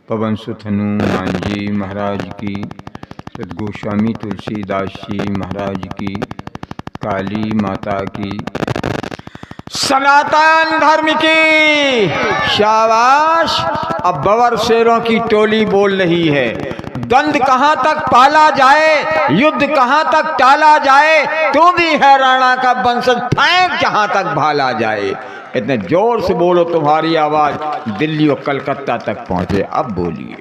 पवन सुत हनुमान जी महाराज की, सदगोस्वामी तुलसीदास जी महाराज की, काली माता की, सनातन धर्म की शाबाश। अब बवर शेरों की टोली बोल रही है, द्वंद कहां तक पाला जाए, युद्ध कहां तक टाला जाए, तू भी है राणा का वंशज, फेंक जहां तक भाला जाए। इतने जोर से बोलो तुम्हारी आवाज दिल्ली और कलकत्ता तक पहुंचे। अब बोलिए।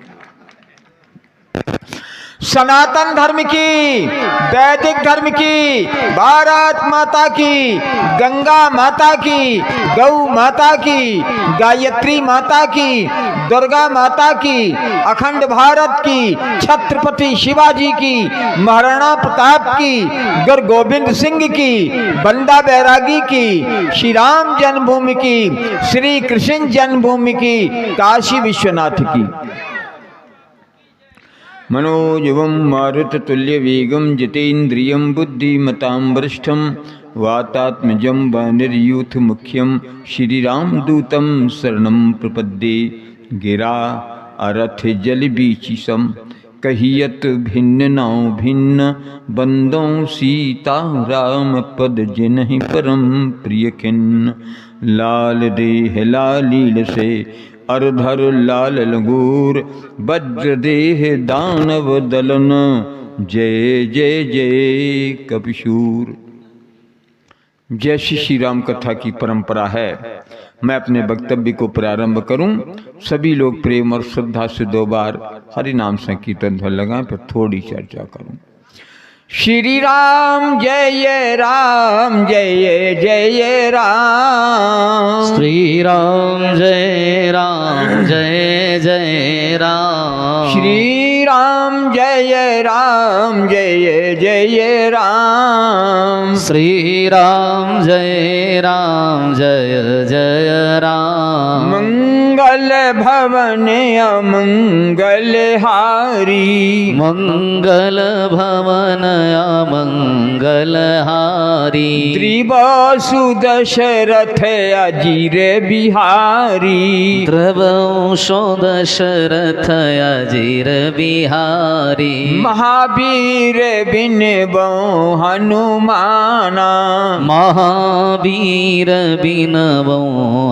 सनातन धर्म की, वैदिक धर्म की, भारत माता की, गंगा माता की, गौ माता की, गायत्री माता की, दुर्गा माता की, अखंड भारत की, छत्रपति शिवाजी की, महाराणा प्रताप की, गुरु गोविंद सिंह की, बंदा बैरागी की, श्री राम जन्मभूमि की, श्री कृष्ण जन्मभूमि की, काशी विश्वनाथ की। मनोजवं मारुततुल्यवेगं जितेन्द्रियं बुद्धिमतां वरिष्ठं वातात्मजं वानरयूथमुख्यं श्रीरामदूतं शरणं प्रपद्ये। गिरा अरथ जलबीचिसं कहियत भिन्न नाव भिन्न, बंदों सीता राम पद जिन्हि परम प्रिय खिन्न। लाल देह लालील से अरधर लाल लगूर, वज्र देह दानव दलन, जय जय जय कपिशूर। जैसी श्री राम कथा की परंपरा है, मैं अपने वक्तव्य को प्रारंभ करूं। सभी लोग प्रेम और श्रद्धा से 2 बार हरि नाम संकीर्तन ध्वनि लगाएं, फिर थोड़ी चर्चा करूं। श्री राम जय राम, जय जय राम। श्री राम जय राम, जय जय राम। श्री राम जय राम, जय जय राम। श्री राम जय राम, जय जय राम। मंगल भवन अमंगल हारी, मंगल भवन अमंगल हारी। त्रिवसु दशरथ अजीर बिहारी, त्रिवंशो दशरथ अजीर बिहारी। महावीर बिनबो हनुमाना, महावीर बिनबो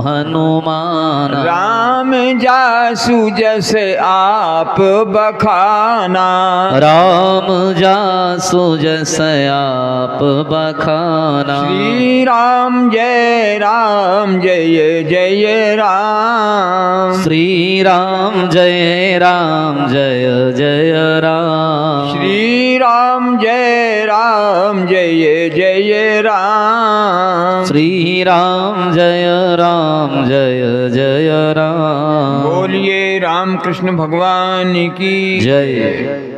हनुमाना। राम जासु जस आप बखाना, राम जासु जस आप बखाना। श्री राम जय राम, जय जय राम। श्री राम जय राम, जय जय राम। श्री राम जय राम, जय जय राम। श्री राम जय राम, जय जय राम। बोलिए राम कृष्ण भगवान की जय।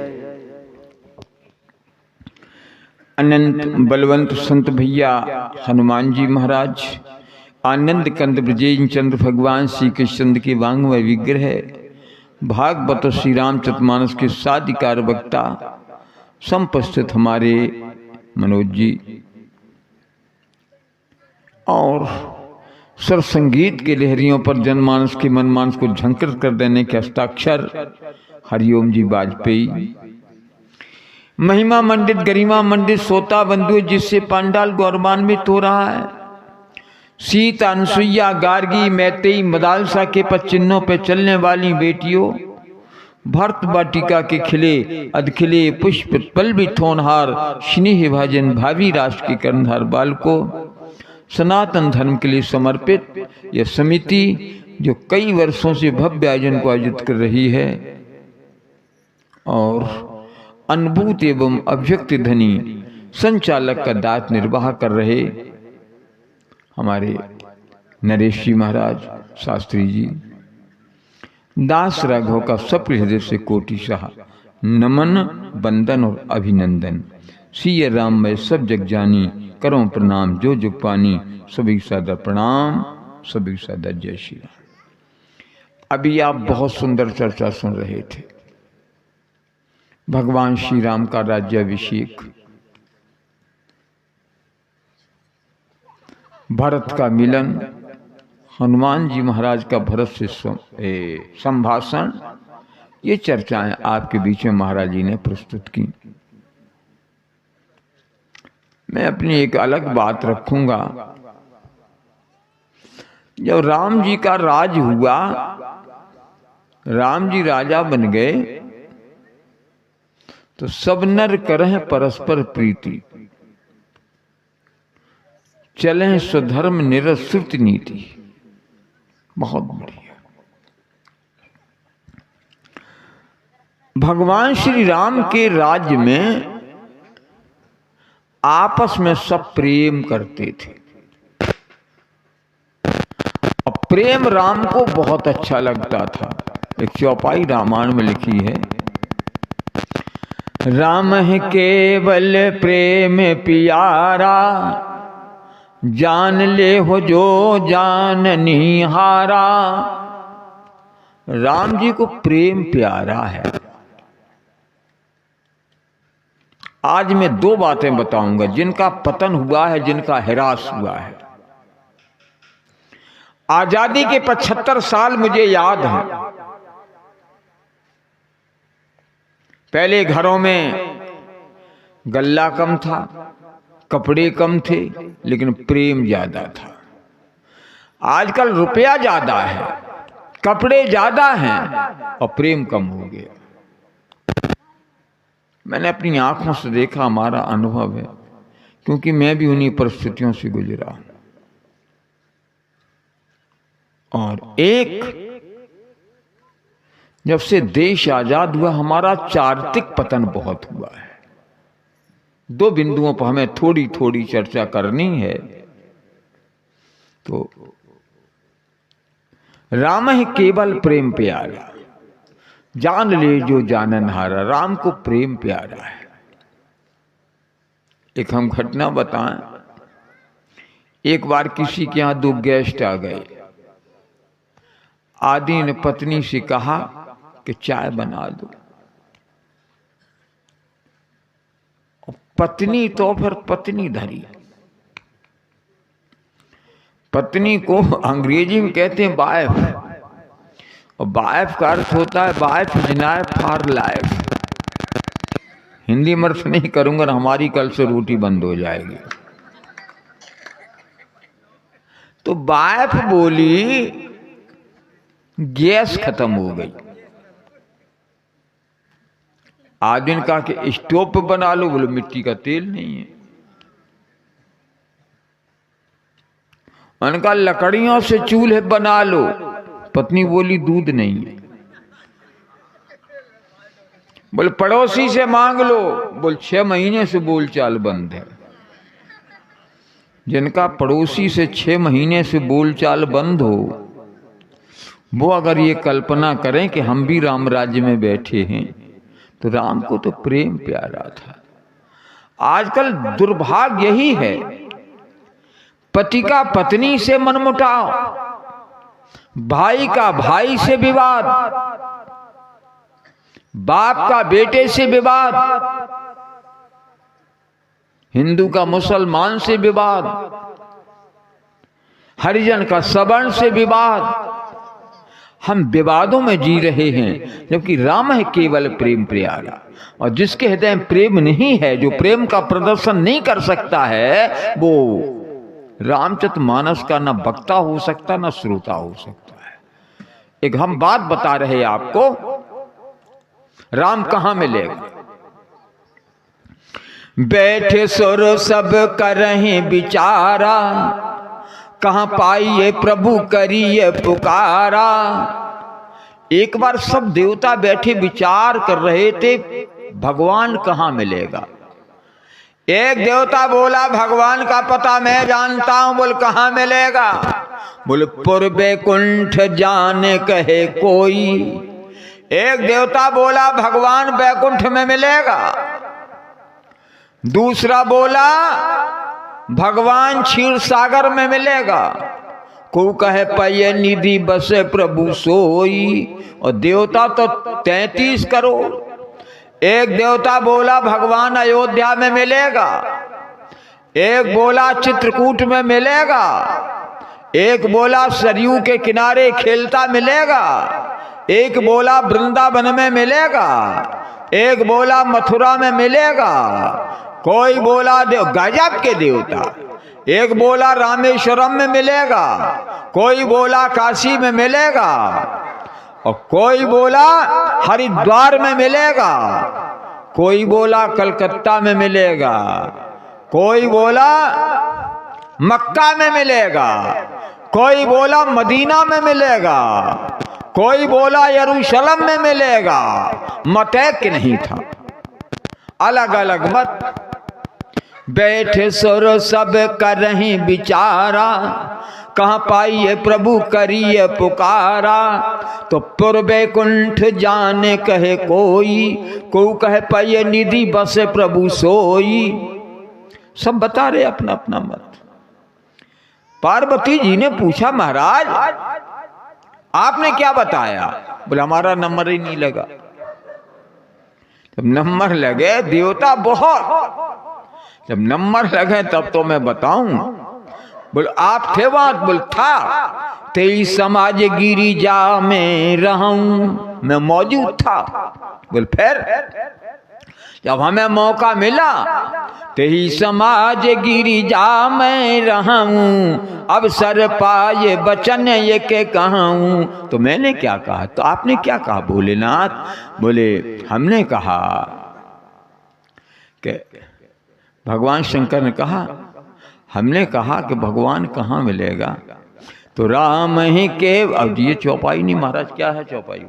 अनंत बलवंत संत भैया हनुमान जी महाराज, आनंद कंद ब्रजेश चंद्र भगवान श्री कृष्ण के वांग्मय विग्रह, भागवत श्री रामचरितमानस के साधिकार वक्ता, संपस्थित हमारे मनोज जी और सर संगीत के लहरियों पर जनमानस के मनमानस को झंकृत कर देने के हस्ताक्षर हरिओम जी वाजपेयी, महिमा मंडित गरिमा मंडित सोता बंधु जिससे पांडाल गौरवान्वित हो रहा है। सीता अनुसुईया गार्गी मैतेई मदालसा के पद चिन्हों पर चलने वाली बेटियों, भरत वाटिका के खिले अधखिले पुष्प पल्लवित होनहार स्नेह भाजन भावी राष्ट्र के कर्णधार बालकों, सनातन धर्म के लिए समर्पित यह समिति जो कई वर्षों से भव्य आयोजन को आयोजित कर रही है और अनुभूत एवं अभिव्यक्त धनी संचालक का दायित्व निर्वाह कर रहे हमारे नरेश जी महाराज शास्त्री जी, दास राघव का सप्रिय हृदय से कोटि शाह नमन वंदन और अभिनंदन। सिय राम मैं सब जग जानी, करो प्रणाम जो जुग पानी, सभी सादर प्रणाम, सभी सादर जय श्री राम। अभी आप बहुत सुंदर चर्चा सुन रहे थे, भगवान श्री राम का राज्याभिषेक, भरत का मिलन, हनुमान जी महाराज का भरत से संभाषण, ये चर्चाएं आपके बीच में महाराज जी ने प्रस्तुत की। मैं अपनी एक अलग बात रखूंगा। जब राम जी का राज हुआ, राम जी राजा बन गए, तो सब नर करह परस्पर प्रीति, चलें स्वधर्म निरश्रुत नीति। बहुत बढ़िया। भगवान श्री राम के राज्य में आपस में सब प्रेम करते थे, और प्रेम राम को बहुत अच्छा लगता था। एक चौपाई रामायण में लिखी है, राम है केवल प्रेम प्यारा, जान ले हो जो जान निहारा। राम जी को प्रेम प्यारा है। आज मैं दो बातें बताऊंगा जिनका पतन हुआ है, जिनका हिरास हुआ है। आजादी के 75 साल मुझे याद है। पहले घरों में गल्ला कम था, कपड़े कम थे, लेकिन प्रेम ज्यादा था। आजकल रुपया ज्यादा है, कपड़े ज्यादा हैं, और प्रेम कम हो गया। मैंने अपनी आंखों से देखा, हमारा अनुभव है, क्योंकि मैं भी उन्हीं परिस्थितियों से गुजरा हूं। और एक, जब से देश आजाद हुआ, हमारा चारित्रिक पतन बहुत हुआ है। दो बिंदुओं पर हमें थोड़ी थोड़ी चर्चा करनी है। तो राम है केवल प्रेम प्यारा, जान ले जो जाननहारा। राम को प्रेम प्यारा है। एक हम घटना बताएं। एक बार किसी के यहां 2 गेस्ट आ गए। आदि ने पत्नी से कहा कि चाय बना दो। पत्नी तो फिर पत्नी धरी। पत्नी को अंग्रेजी में कहते हैं वाइफ, और वाइफ का अर्थ होता है wife is knife for life. Hindi में अर्थ नहीं करूंगा, हमारी कल से रोटी बंद हो जाएगी। तो वाइफ बोली गैस खत्म हो गई। आदमी ने कहा कि स्टोव पे बना लो। बोले मिट्टी का तेल नहीं है। उन्होंने कहा लकड़ियों से चूल्हे बना लो। पत्नी बोली दूध नहीं है। बोले पड़ोसी से मांग लो। बोले 6 महीने से बोलचाल बंद है। जिनका पड़ोसी से 6 महीने से बोलचाल बंद हो, वो अगर ये कल्पना करें कि हम भी राम राज्य में बैठे हैं, तो राम को तो प्रेम प्यारा था। आजकल दुर्भाग्य यही है, पति का पत्नी से मनमुटाव, भाई का भाई से विवाद, बाप का बेटे से विवाद, हिंदू का मुसलमान से विवाद, हरिजन का सवर्ण से विवाद। हम विवादों में जी रहे हैं, जबकि राम है केवल प्रेम प्यारा। और जिसके हृदय में प्रेम नहीं है, जो प्रेम का प्रदर्शन नहीं कर सकता है, वो रामचरितमानस का न वक्ता हो सकता, न श्रोता हो सकता है। एक हम बात बता रहे आपको, राम कहां मिलेगा। बैठे सुर सब करहि विचारा, कहां पाइए प्रभु करिए पुकारा। एक बार सब देवता बैठे विचार कर रहे थे, भगवान कहां मिलेगा। एक देवता बोला भगवान का पता मैं जानता हूं। बोल कहां मिलेगा। बोल पुर बैकुंठ जाने कहे कोई। एक देवता बोला भगवान बैकुंठ में मिलेगा। दूसरा बोला भगवान क्षीर सागर में मिलेगा। को कहे पय निधि बसे प्रभु सोई। और देवता तो 33 करोड़। एक देवता बोला भगवान अयोध्या में मिलेगा, एक बोला चित्रकूट में मिलेगा, एक बोला सरयू के किनारे खेलता मिलेगा, एक बोला वृंदावन में मिलेगा, एक बोला मथुरा में मिलेगा, कोई बोला गजब के देवता, एक बोला रामेश्वरम में मिलेगा, कोई बोला काशी में मिलेगा, और कोई बोला हरिद्वार में मिलेगा, कोई बोला कलकत्ता में मिलेगा, कोई बोला मक्का में मिलेगा, कोई बोला मदीना में मिलेगा, कोई बोला यरूशलेम में मिलेगा। मत एक नहीं था, अलग अलग मत। बैठे सुर सब कर रही विचारा, कहाँ पाइए प्रभु करिए पुकारा। तो पूर्वे कुंठ जाने कहे कोई, को कहे पाइए निधि बसे प्रभु सोई। सब बता रहे अपना अपना मत। पार्वती जी ने पूछा महाराज आपने क्या बताया? बोले हमारा नंबर ही नहीं लगा। जब नंबर लगे देवता बहुत, जब नंबर लगे तब तो मैं बताऊं। बोल आप थे वहां? बोल था। तेई समाज गिरिजा में रहूं, मैं मौजूद था। बोल फिर? जब हमें मौका मिला तेई समाज गिरिजा में रहूं, अब सर पाए बचन ये के कहूं। तो मैंने क्या कहा? तो आपने क्या कहा भोलेनाथ? बोले हमने कहा कि भगवान शंकर ने कहा, हमने कहा कि भगवान कहाँ मिलेगा? तो राम ही के। अब ये चौपाई नहीं महाराज, क्या है चौपाई?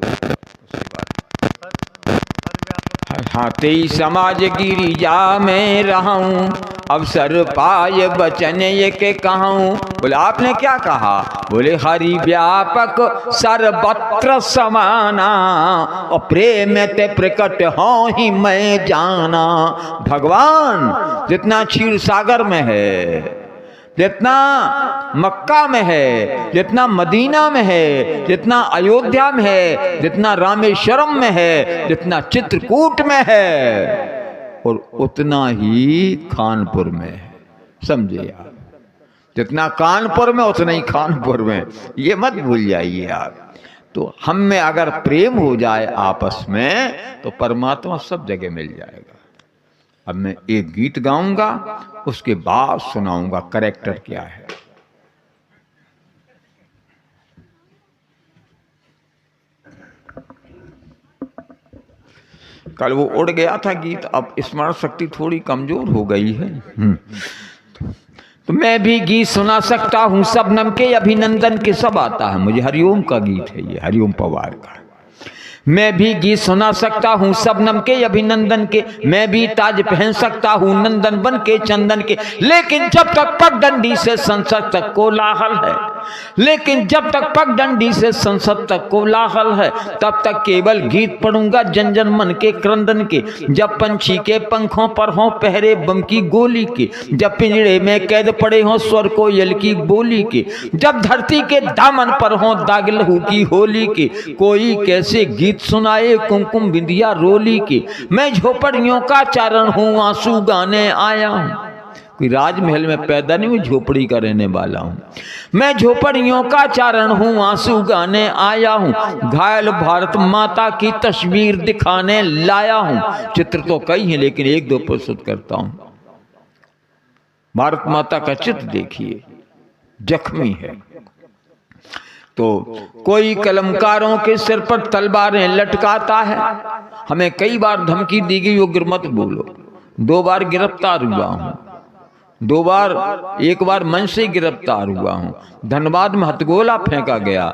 हाँ तेई समाज गिरिजा में रहूं, अवसर पाए बचन ये के कहूं। बोले आपने क्या कहा? बोले हरि व्यापक सर्वत्र समाना, और प्रेम ते प्रकट हो ही मैं जाना। भगवान जितना क्षीर सागर में है, जितना मक्का में है, जितना मदीना में है, जितना अयोध्या में है, जितना रामेश्वरम में है, जितना चित्रकूट में है, और उतना ही कानपुर में है। समझे आप? जितना कानपुर में उतना ही कानपुर में, ये मत भूल जाइए आप। तो हम में अगर प्रेम हो जाए आपस में तो परमात्मा सब जगह मिल जाएगा। अब मैं एक गीत गाऊंगा, उसके बाद सुनाऊंगा कैरेक्टर क्या है। कल वो उड़ गया था गीत, अब स्मरण शक्ति थोड़ी कमजोर हो गई है। तो मैं भी गीत सुना सकता हूँ शबनम के अभिनंदन के, सब आता है मुझे। हरिओम का गीत है ये, हरिओम पवार का। मैं भी गीत सुना सकता हूँ शबनम के अभिनंदन के, मैं भी ताज पहन सकता हूँ नंदन बन के चंदन के। लेकिन जब तक पगडंडी से संसद तक कोलाहल है, लेकिन जब तक पगडंडी से संसद तक कोलाहल है, तब तक केवल गीत पढ़ूंगा जन जन मन के क्रंदन के। जब पंछी के पंखों पर हों पहरे बम की गोली के, जब पिंजड़े में कैद पड़े हों स्वर कोयल की बोली के, जब धरती के दामन पर हों दाग लहू की होली के, कोई कैसे गीत सुनाए कुमकुम बिंदिया रोली की। मैं झोपड़ियों का चारण हूँ आंसू गाने आया हूँ। कोई राजमहल में पैदा नहीं हुई, झोपड़ी का रहने वाला हूँ। मैं झोपड़ियों का चारण हूँ आंसू गाने आया हूँ। घायल भारत माता की तस्वीर दिखाने लाया हूँ। चित्र तो कई हैं लेकिन एक दो प्रस्तुत करता हूँ। भारत माता का चित्र देखिए, जख्मी है। तो कोई कलमकारों के सिर पर तलवारें लटकाता है। हमें कई बार धमकी दी गई उग्र मत बोलो। 2 बार गिरफ्तार हुआ हूं, 2 बार, एक बार मंच से गिरफ्तार हुआ हूं। धनबाद में हथगोला फेंका गया,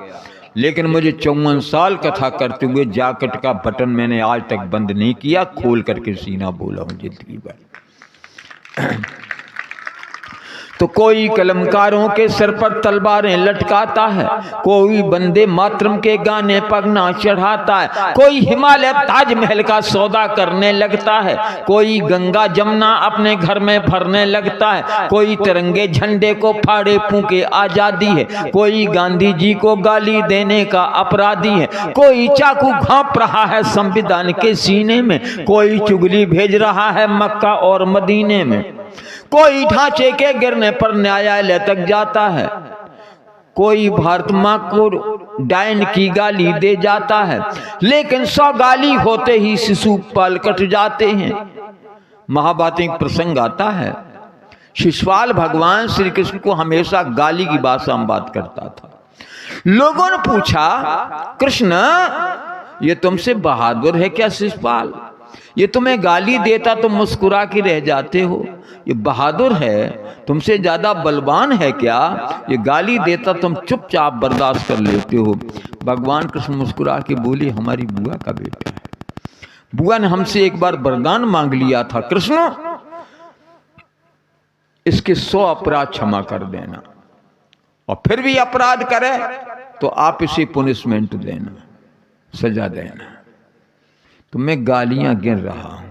लेकिन मुझे 54 साल कथा करते हुए जैकेट का बटन मैंने आज तक बंद नहीं किया, खोल करके सीना बोला हूं जिंदगी भर। तो कोई कलमकारों के सिर पर तलवारें लटकाता है, कोई वंदे मातरम के गाने पगना चढ़ाता है, कोई हिमालय ताजमहल का सौदा करने लगता है, कोई गंगा जमुना अपने घर में भरने लगता है, कोई तिरंगे झंडे को फाड़े फूंके आजादी है, कोई गांधी जी को गाली देने का अपराधी है, कोई चाकू घोंप रहा है संविधान के सीने में, कोई चुगली भेज रहा है मक्का और मदीने में, कोई ढांचे के गिरने पर न्यायालय तक जाता है, कोई भारत माँ को डायन की गाली दे जाता है, लेकिन 100 गाली होते ही शिशुपाल कट जाते हैं। महाभारत एक प्रसंग आता है, शिशुपाल भगवान श्री कृष्ण को हमेशा गाली की भाषा में बात करता था। लोगों ने पूछा, कृष्ण ये तुमसे बहादुर है क्या शिशुपाल? ये तुम्हें गाली देता तुम मुस्कुरा के रह जाते हो, ये बहादुर है? तुमसे ज्यादा बलवान है क्या? ये गाली देता तुम चुपचाप बर्दाश्त कर लेते हो। भगवान कृष्ण मुस्कुरा के बोले, हमारी बुआ का बेटा है, बुआ ने हमसे एक बार वरदान मांग लिया था, कृष्ण इसके 100 अपराध क्षमा कर देना, और फिर भी अपराध करे तो आप इसे पनिशमेंट देना, सजा देना। तो मैं गालियां गिन रहा हूं,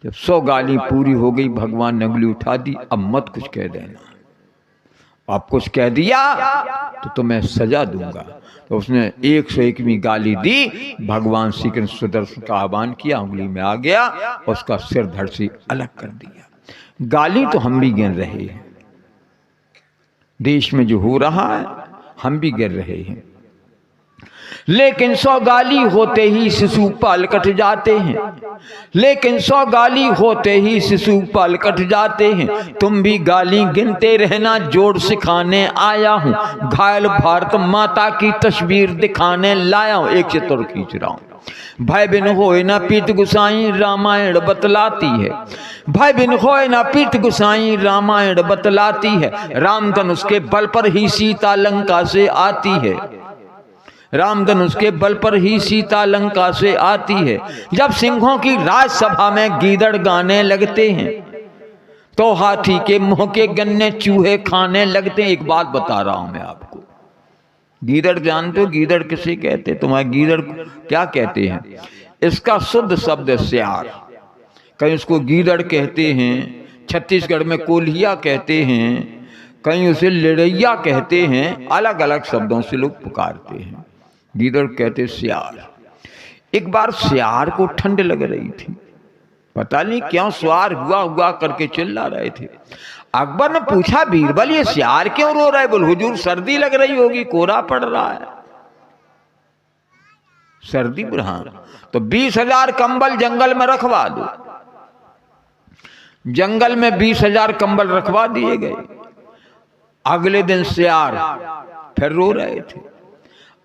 जब 100 गाली पूरी हो गई भगवान ने उंगली उठा दी, अब मत कुछ कह देना, आप कुछ कह दिया तो तुम्हें सजा दूंगा। तो उसने 101वीं गाली दी। भगवान श्री कृष्ण सुदर्शन का आह्वान किया, उंगली में आ गया, उसका सिर धड़ से अलग कर दिया। गाली तो हम भी गिन रहे हैं, देश में जो हो रहा है हम भी गिन रहे हैं, लेकिन 100 गाली होते ही शिशुपाल कट जाते हैं, लेकिन 100 गाली होते ही शिशुपाल कट जाते हैं। तुम भी गाली गिनते रहना, जोड़ सिखाने आया हूं, घायल भारत माता की तस्वीर दिखाने लाया हूं। एक चित्र खींच रहा हूं। भाई बिन होए ना पीत गुसाई रामायण बतलाती है, भाई बिन होए ना पीत गुसाई रामायण बतलाती है। रामधनुष के बल पर ही सीता लंका से आती है, रामधनुष के बल पर ही सीता लंका से आती है। जब सिंहों की राजसभा में गीदड़ गाने लगते हैं, तो हाथी के मुंह के गन्ने चूहे खाने लगते हैं। एक बात बता रहा हूं मैं आपको, गीदड़ जानते हो गीदड़ किसे कहते? तुम्हारे गीदड़ क्या कहते हैं? इसका शुद्ध शब्द है स्यार। कहीं उसको गीदड़ कहते हैं, छत्तीसगढ़ में कोल्हिया कहते हैं, कहीं उसे लड़ैया कहते हैं, अलग अलग शब्दों से लोग पुकारते हैं। गीदड़ कहते सियार। एक बार सियार को ठंड लग रही थी, पता नहीं क्यों स्वार हुआ हुआ करके चिल्ला रहे थे। अकबर ने पूछा, बीरबल ये सियार क्यों रो रहा है? बोल हुजूर सर्दी लग रही होगी, कोहरा पड़ रहा है। सर्दी? हाँ, तो 20,000 कंबल जंगल में रखवा दो। जंगल में 20,000 कंबल रखवा दिए गए। अगले दिन सियार फिर रो रहे थे।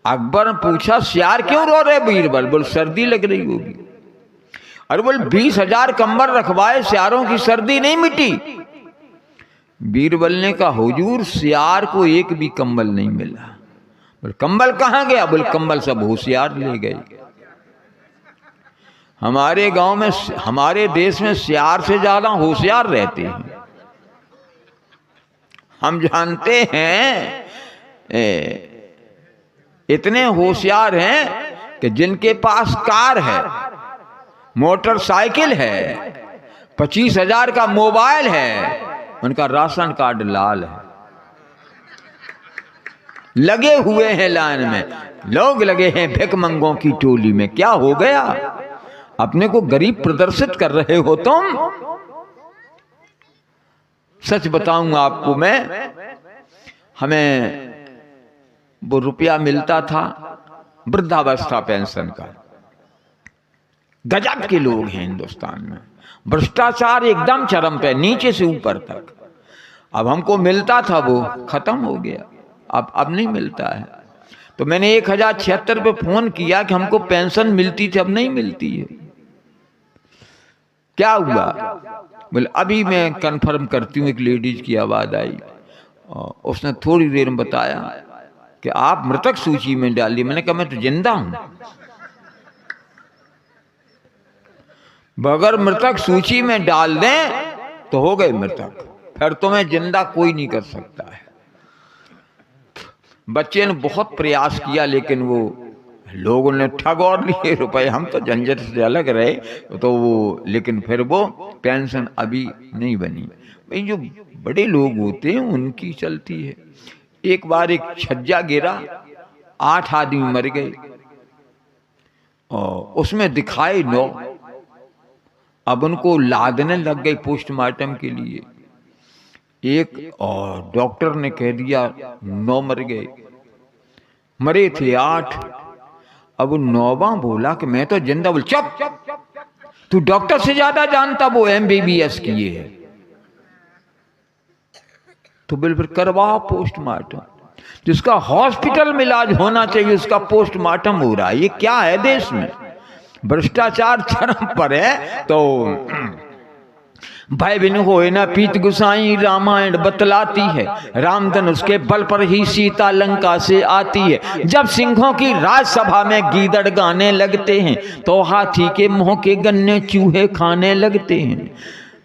अकबर ने पूछा, सियार क्यों रो रहे बीरबल? बोल सर्दी लग रही होगी। अरे बोल 20,000 कंबल रखवाए, सियारों की सर्दी नहीं मिटी। बीरबल ने कहा, हुजूर सियार को एक भी कंबल नहीं मिला। बोल कंबल कहां गया? बोल कंबल सब होशियार ले गए। हमारे गांव में, हमारे देश में सियार से ज्यादा होशियार रहते हैं। हम जानते हैं इतने होशियार हैं कि जिनके पास कार है, मोटरसाइकिल है, 25,000 का मोबाइल है, उनका राशन कार्ड लाल है। लगे हुए हैं लाइन में, लोग लगे हैं भिखमंगों की टोली में। क्या हो गया? अपने को गरीब प्रदर्शित कर रहे हो तुम। सच बताऊंगा आपको मैं, हमें वो रुपया मिलता था वृद्धावस्था पेंशन का। गजब के लोग हैं हिंदुस्तान में, भ्रष्टाचार एकदम चरम पे, नीचे से ऊपर तक। अब हमको मिलता था, वो खत्म हो गया, अब नहीं मिलता है। तो मैंने 1076 पे फोन किया कि हमको पेंशन मिलती थी, अब नहीं मिलती है। क्या हुआ? बोले अभी मैं कंफर्म करती हूँ। एक लेडीज की आवाज आई, उसने थोड़ी देर में बताया कि आप मृतक सूची में डाल दी। मैंने कहा मैं तो जिंदा हूं, बगैर मृतक सूची में डाल दें तो हो गए मृतक, फिर तुम्हें जिंदा कोई नहीं कर सकता है। बच्चे ने बहुत प्रयास किया, लेकिन वो लोगों ने ठग और लिए रुपए। हम तो झंझट से अलग रहे तो वो, लेकिन फिर वो पेंशन अभी नहीं बनी। भाई जो बड़े लोग होते हैं उनकी चलती है। एक बार एक छज्जा गिरा, 8 आदमी मर गए और उसमें दिखाए 9। अब उनको लादने लग गई पोस्टमार्टम के लिए। एक और डॉक्टर ने कह दिया 9 मर गए। मरे थे 8। अब 9वां बोला कि मैं तो जिंदा। बोल चुप, तू डॉक्टर से ज्यादा जानता, वो MBBS किए है। तो बिल फिर करवा पोस्टमार्टम। जिसका हॉस्पिटल में इलाज होना चाहिए उसका पोस्टमार्टम हो रहा है। ये क्या है देश में? भ्रष्टाचार चरम पर है। तो भाई बिन होए ना पीत गुसाई, रामायण बतलाती है, रामधन उसके बल पर ही सीता लंका से आती है। जब सिंहों की राजसभा में गीदड़ गाने लगते हैं तो हाथी के मुंह के गन्ने चूहे खाने लगते हैं।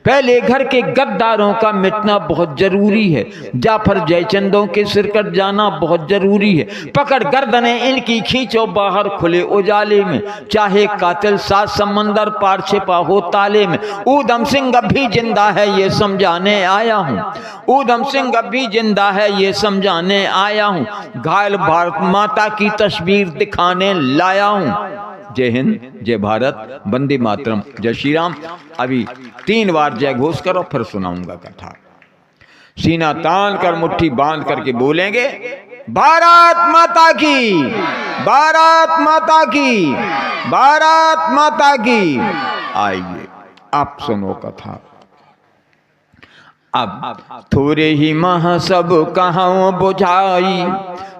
पहले घर के गद्दारों का मिटना बहुत जरूरी है। जाफर जयचंदों के सिर कट जाना बहुत जरूरी है। पकड़ गर्दने इनकी खींचो बाहर खुले उजाले में, चाहे कातिल 7 समंदर पार छिपा हो ताले में। ऊधम सिंह अब भी जिंदा है ये समझाने आया हूँ, ऊधम सिंह अब भी जिंदा है ये समझाने आया हूँ। घायल भारत माता की तस्वीर दिखाने लाया हूँ। जय हिंद, जय भारत, वंदे मातरम, जय श्री राम। अभी 3 बार जय घोष करो, फिर सुनाऊंगा कथा। सीना तान कर मुट्ठी बांध करके बोलेंगे, भारत माता की, भारत माता की, भारत माता की। आइए आप सुनो कथा। अब थोड़े ही मह सब कहाँ बुझाई,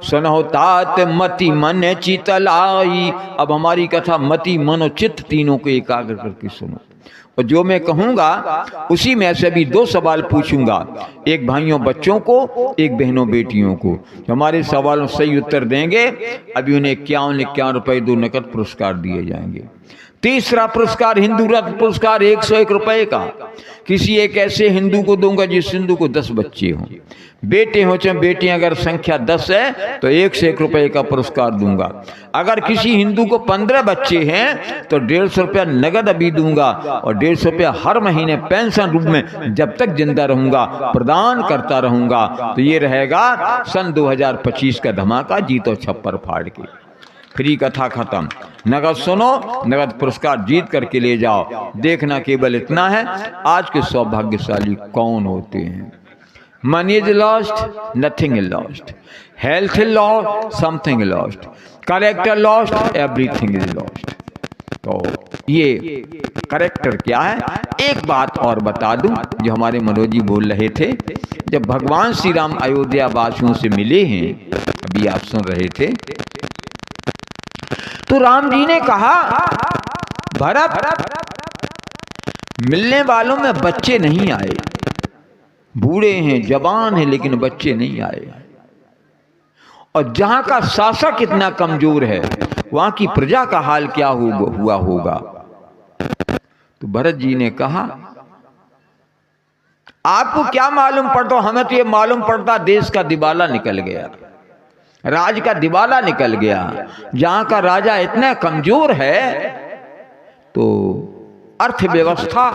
सुनो तात मति मन चितलाई। अब हमारी कथा मति मन चित्त तीनों को एकाग्र करके सुनो। और जो मैं कहूँगा उसी में से भी 2 सवाल पूछूंगा, एक भाइयों बच्चों को, एक बहनों बेटियों को। हमारे सवालों सही उत्तर देंगे अभी उन्हें 51 रुपए 2 नकद पुरस्कार दिए जाएंगे। तीसरा पुरस्कार हिंदू रत्न पुरस्कार 101 रुपए का किसी एक ऐसे हिंदू को दूंगा जिस हिंदू को 10 बच्चे हों, बेटे हो चाहे बेटियां, अगर संख्या 10 है तो 101 रुपए का पुरस्कार दूंगा। अगर किसी हिंदू को 15 बच्चे हैं तो 150 रुपया नगद अभी दूंगा और 150 रुपया हर महीने पेंशन रूप में जब तक जिंदा रहूंगा प्रदान करता रहूंगा। तो ये रहेगा सन 2025 का धमाका, जीतो छप्पर फाड़ के। फ्री कथा खत्म। नगद सुनो, नगद पुरस्कार जीत करके ले जाओ। देखना केवल इतना है, आज के सौभाग्यशाली कौन होते हैं। Money is lost, nothing is lost. Health is lost, something is lost. Character lost, everything is lost. तो ये कैरेक्टर क्या है? एक बात और बता दूं जो हमारे मनोज जी बोल रहे थे। जब भगवान श्री राम अयोध्या वासियों से मिले हैं, अभी आप सुन रहे थे, तो राम जी ने कहा, भरत मिलने वालों में बच्चे नहीं आए, बूढ़े हैं, जवान हैं, लेकिन बच्चे नहीं आए। और जहां का शासक इतना कमजोर है वहां की प्रजा का हाल क्या हुआ होगा। तो भरत जी ने कहा, आपको क्या मालूम पड़ता? हमें तो ये मालूम पड़ता देश का दिवाला निकल गया, राज का दिवाला निकल गया। जहां का राजा इतना कमजोर है तो अर्थव्यवस्था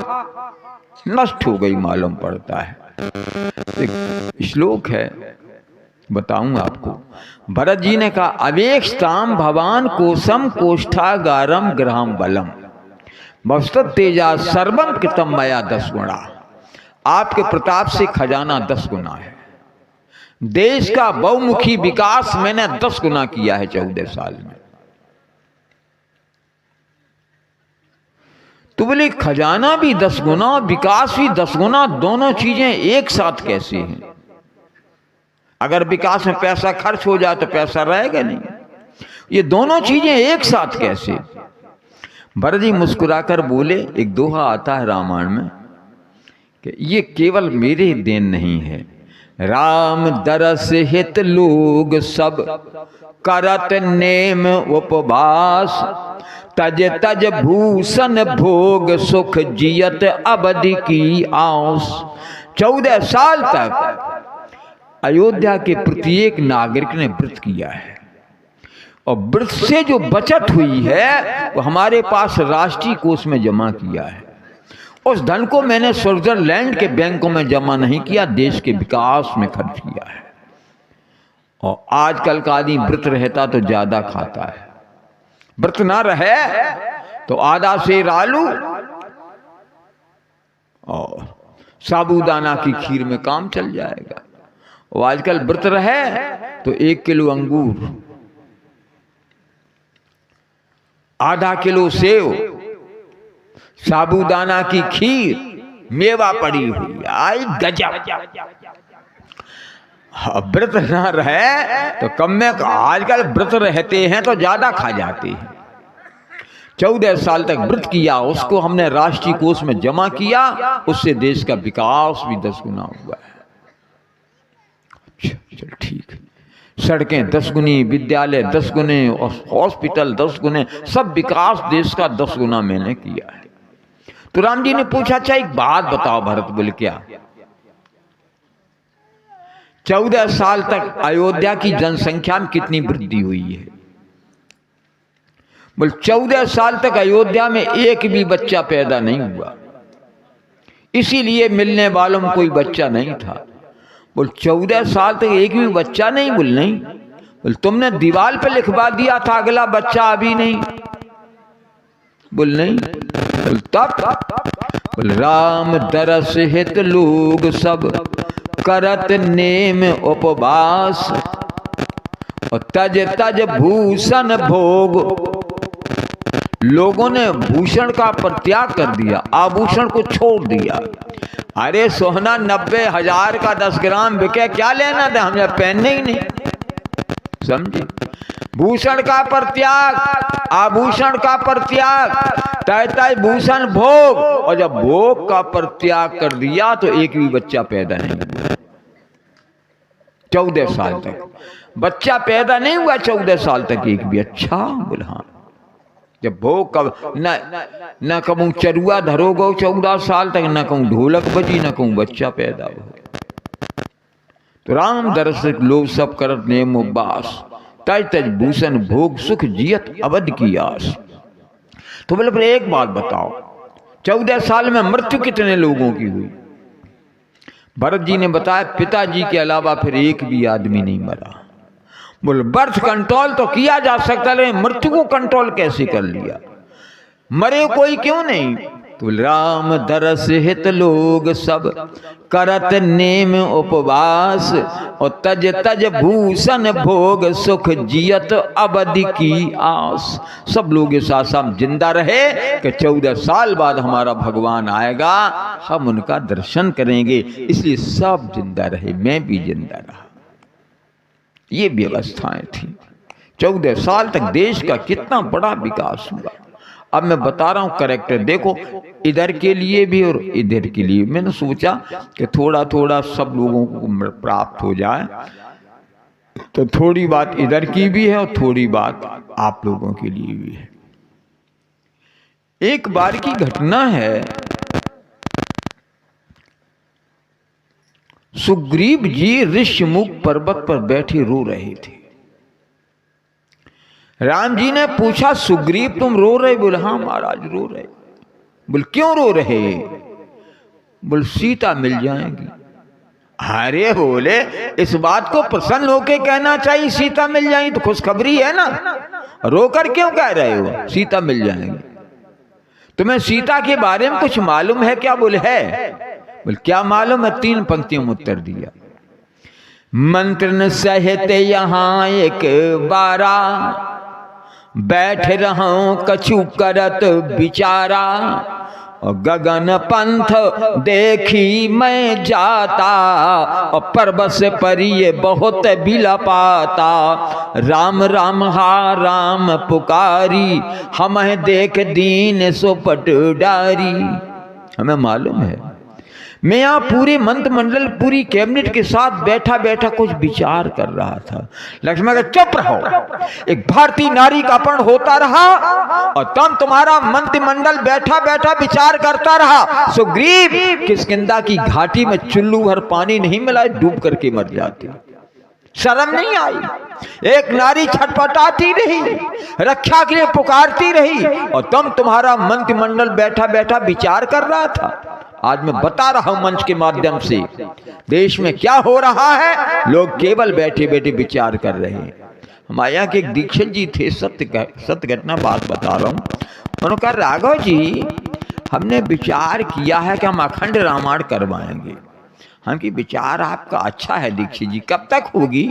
नष्ट हो गई मालूम पड़ता है। एक श्लोक है, बताऊंगा आपको। भरत जी ने कहा, अवेक्षताम भवान कोशम कोष्ठागारम ग्रहम बलम वस्तुत तेजा सर्वम कृतम मया 10 गुणा। आपके प्रताप से खजाना 10 गुना है। देश का बहुमुखी विकास मैंने 10 गुना किया है 14 साल में। तो बोले खजाना भी 10 गुना, विकास भी 10 गुना, दोनों चीजें एक साथ कैसे हैं? अगर विकास में पैसा खर्च हो जाए तो पैसा रहेगा नहीं, ये दोनों चीजें एक साथ कैसे? भरत जी मुस्कुराकर बोले, एक दोहा आता है रामायण में कि ये केवल मेरे देन नहीं है, राम दरस हित लोग सब करत नेम उपवास, तज तज भूषण भोग सुख जियत अवधि की आस। 14 साल तक अयोध्या के प्रत्येक नागरिक ने व्रत किया है और व्रत से जो बचत हुई है वो हमारे पास राष्ट्रीय कोष में जमा किया है। उस धन को मैंने स्विट्जरलैंड के बैंकों में जमा नहीं किया, देश के विकास में खर्च किया है। और आजकल का आदमी व्रत रहता तो ज्यादा खाता है, व्रत ना रहे तो आधा सेर आलू और साबूदाना की खीर में काम चल जाएगा। और आजकल व्रत रहे तो 1 किलो अंगूर आधा किलो सेव, साबूदाना की खीर, मेवा पड़ी हुई। आई गजब। व्रत ना रहे तो कम में, आजकल व्रत रहते हैं तो ज्यादा खा जाते हैं। 14 साल तक व्रत किया, उसको हमने राष्ट्रीय कोष में जमा किया, उससे देश का विकास भी 10 गुना हुआ है। चल ठीक है, सड़कें 10 गुनी, विद्यालय 10 गुने, हॉस्पिटल 10 गुने, सब विकास देश का 10 गुना मैंने किया है। तो राम जी ने पूछा, अच्छा एक बात बताओ भरत। बोले क्या? 14 साल तक अयोध्या की जनसंख्या में कितनी वृद्धि हुई है? बोले 14 साल तक अयोध्या में एक भी बच्चा पैदा नहीं हुआ, इसीलिए मिलने वालों में कोई बच्चा नहीं था। बोल 14 साल तक एक भी बच्चा नहीं? बोल नहीं। बोल तुमने दीवार पे लिखवा दिया था अगला बच्चा अभी नहीं? बोल नहीं। बोल तब? बोल राम दरस हित लोग सब करत नेम उपवास, और तज तज भूषण भोग। लोगों ने भूषण का परित्याग कर दिया, आभूषण को छोड़ दिया। अरे सोना 90,000 का 10 ग्राम बिके, क्या लेना था, हमने पहनने ही नहीं। समझे? भूषण का परित्याग, आभूषण का परित्याग, तय तय भूषण भोग। और जब भोग का परित्याग कर दिया तो एक भी बच्चा पैदा नहीं हुआ 14 साल तक। बच्चा पैदा नहीं हुआ 14 साल तक एक भी। अच्छा? बोल हाँ। जब भोग कब न कहूँ चरुआ धरोगो 14 साल तक, न कहूँ ढोलक बजी, न कहूँ बच्चा पैदा हो। तो राम दरस लोग सब करत नेम उपवास, तज तज भूषण भोग, सुख जियत अवध की आस। तो बोले एक बात बताओ, 14 साल में मृत्यु कितने लोगों की हुई? भरत जी ने बताया, पिताजी के अलावा फिर एक भी आदमी नहीं मरा। बोल बर्थ कंट्रोल तो किया जा सकता, लेकिन मृत्यु को कंट्रोल कैसे कर लिया? मरे कोई क्यों नहीं? तो राम दरस हित लोग सब करत नेम उपवास, और तज तज भूषण भोग, सुख जियत अवधि की आस। सब लोग इस आशा में जिंदा रहे कि 14 साल बाद हमारा भगवान आएगा, हम उनका दर्शन करेंगे, इसलिए सब जिंदा रहे, मैं भी जिंदा रहा। ये व्यवस्थाएं थी। 14 साल तक देश का कितना बड़ा विकास हुआ। अब मैं बता रहा हूं करेक्टर, देखो इधर के लिए भी और इधर के लिए। मैंने सोचा कि थोड़ा थोड़ा सब लोगों को प्राप्त हो जाए, तो थोड़ी बात इधर की भी है और थोड़ी बात आप लोगों के लिए भी है। एक बार की घटना है, सुग्रीव जी ऋषिमुख पर्वत पर बैठे रो रहे थे। राम जी ने पूछा, सुग्रीव तुम रो रहे? बोले हाँ महाराज रो रहे। बोल क्यों रो रहे? बोल सीता मिल जाएंगी। अरे बोले इस बात को प्रसन्न होके कहना चाहिए, सीता मिल जाएंगी तो खुशखबरी है ना, रोकर क्यों कह रहे हो? सीता मिल जाएंगी। तुम्हें सीता के बारे में कुछ मालूम है क्या? बोले है। बोले क्या मालूम है? 3 पंक्तियों में उत्तर दिया। मंत्र सहित यहाँ एक बारा, बैठ रहूं कछु करत विचारा, और गगन पंथ देखी मैं जाता, और पर्वत से परिये बहुत बिलपाता। राम राम हा राम पुकारी, हमें देख दीन सोपट डारी। हमें मालूम है, मैं यहाँ पूरे मंत्रिमंडल, पूरी कैबिनेट के साथ बैठा बैठा कुछ विचार कर रहा था। लक्ष्मण का चुप रहो, एक भारतीय नारी का अपहरण होता रहा और तुम तुम्हारा मंत्रिमंडल बैठा बैठा विचार करता रहा। सुग्रीव किष्किंधा की घाटी में चुल्लू भर पानी नहीं मिला, डूब करके मर जाती। शर्म नहीं आई? एक नारी छटपटाती रही, रक्षा के लिए पुकारती रही, और तुम्हारा मंत्रिमंडल बैठा बैठा विचार कर रहा था। आज मैं बता रहा हूं मंच के माध्यम से, देश में क्या हो रहा है। लोग केवल बैठे बैठे विचार कर रहे हैं। हमारे यहाँ के एक दीक्षित जी थे, सत्य घटना बात बता रहा हूं। उन्होंने कहा राघव जी, हमने विचार किया है कि हम अखंड रामायण करवाएंगे। हम की विचार आपका अच्छा है दीक्षित जी, कब तक होगी?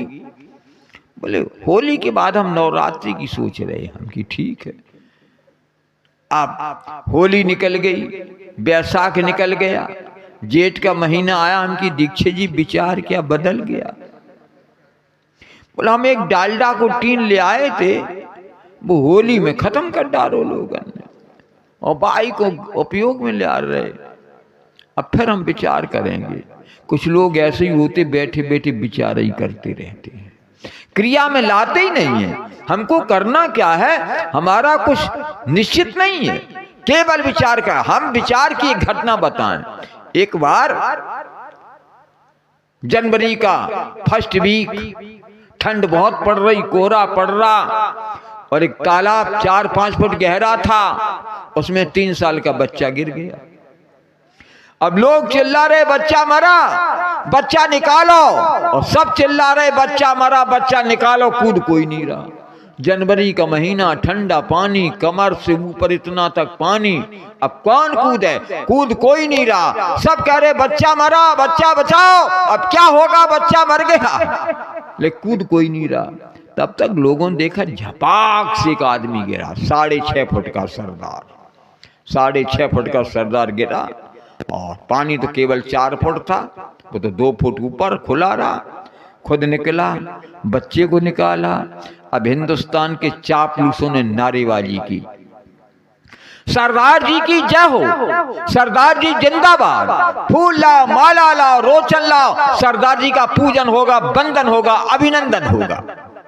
बोले होली के बाद हम नवरात्रि की सोच रहे हैं। हम की ठीक है। अब होली निकल गई, बैसाख निकल गया, जेठ का महीना आया, हमकी दीक्षित जी विचार क्या बदल गया। बोला हम एक डालडा को टीन ले आए थे, वो होली में खत्म कर डालो लोगों ने, और बाई को उपयोग में ले आ रहे। अब फिर हम विचार करेंगे। कुछ लोग ऐसे ही होते, बैठे बैठे विचार ही करते रहते हैं, क्रिया में लाते ही नहीं है। हमको करना क्या है, हमारा कुछ निश्चित नहीं है, केवल विचार का। हम विचार की एक घटना बताएं। एक बार जनवरी का फर्स्ट वीक, ठंड बहुत पड़ रही, कोहरा पड़ रहा, और एक तालाब 4-5 फुट गहरा था, उसमें 3 साल का बच्चा गिर गया। अब लोग चिल्ला रहे बच्चा मरा, बच्चा निकालो, और सब चिल्ला रहे बच्चा मरा, बच्चा निकालो। कूद कोई नहीं रहा। जनवरी का महीना, ठंडा पानी, कमर से ऊपर इतना तक पानी, अब कौन कूदे? कूद कोई नहीं रहा। सब कह रहे बच्चा मरा, बच्चा बचाओ। अब क्या होगा, बच्चा मर गया, लेकिन कूद कोई नहीं रहा। तब तक लोगों ने देखा झपाक से एक आदमी गिरा, 6.5 फुट का सरदार, 6.5 फुट का सरदार गिरा, और पानी तो केवल 4 फुट था, वो तो 2 फुट ऊपर खुला रहा। खुद निकला, बच्चे को निकाला। अब हिंदुस्तान के चापलूसों ने नारेबाजी की, सरदार जी की जय हो, सरदार जी जिंदाबाद, फूल लाओ, माला लाओ, रोचन लाओ, सरदार जी का पूजन होगा, वंदन होगा, अभिनंदन होगा।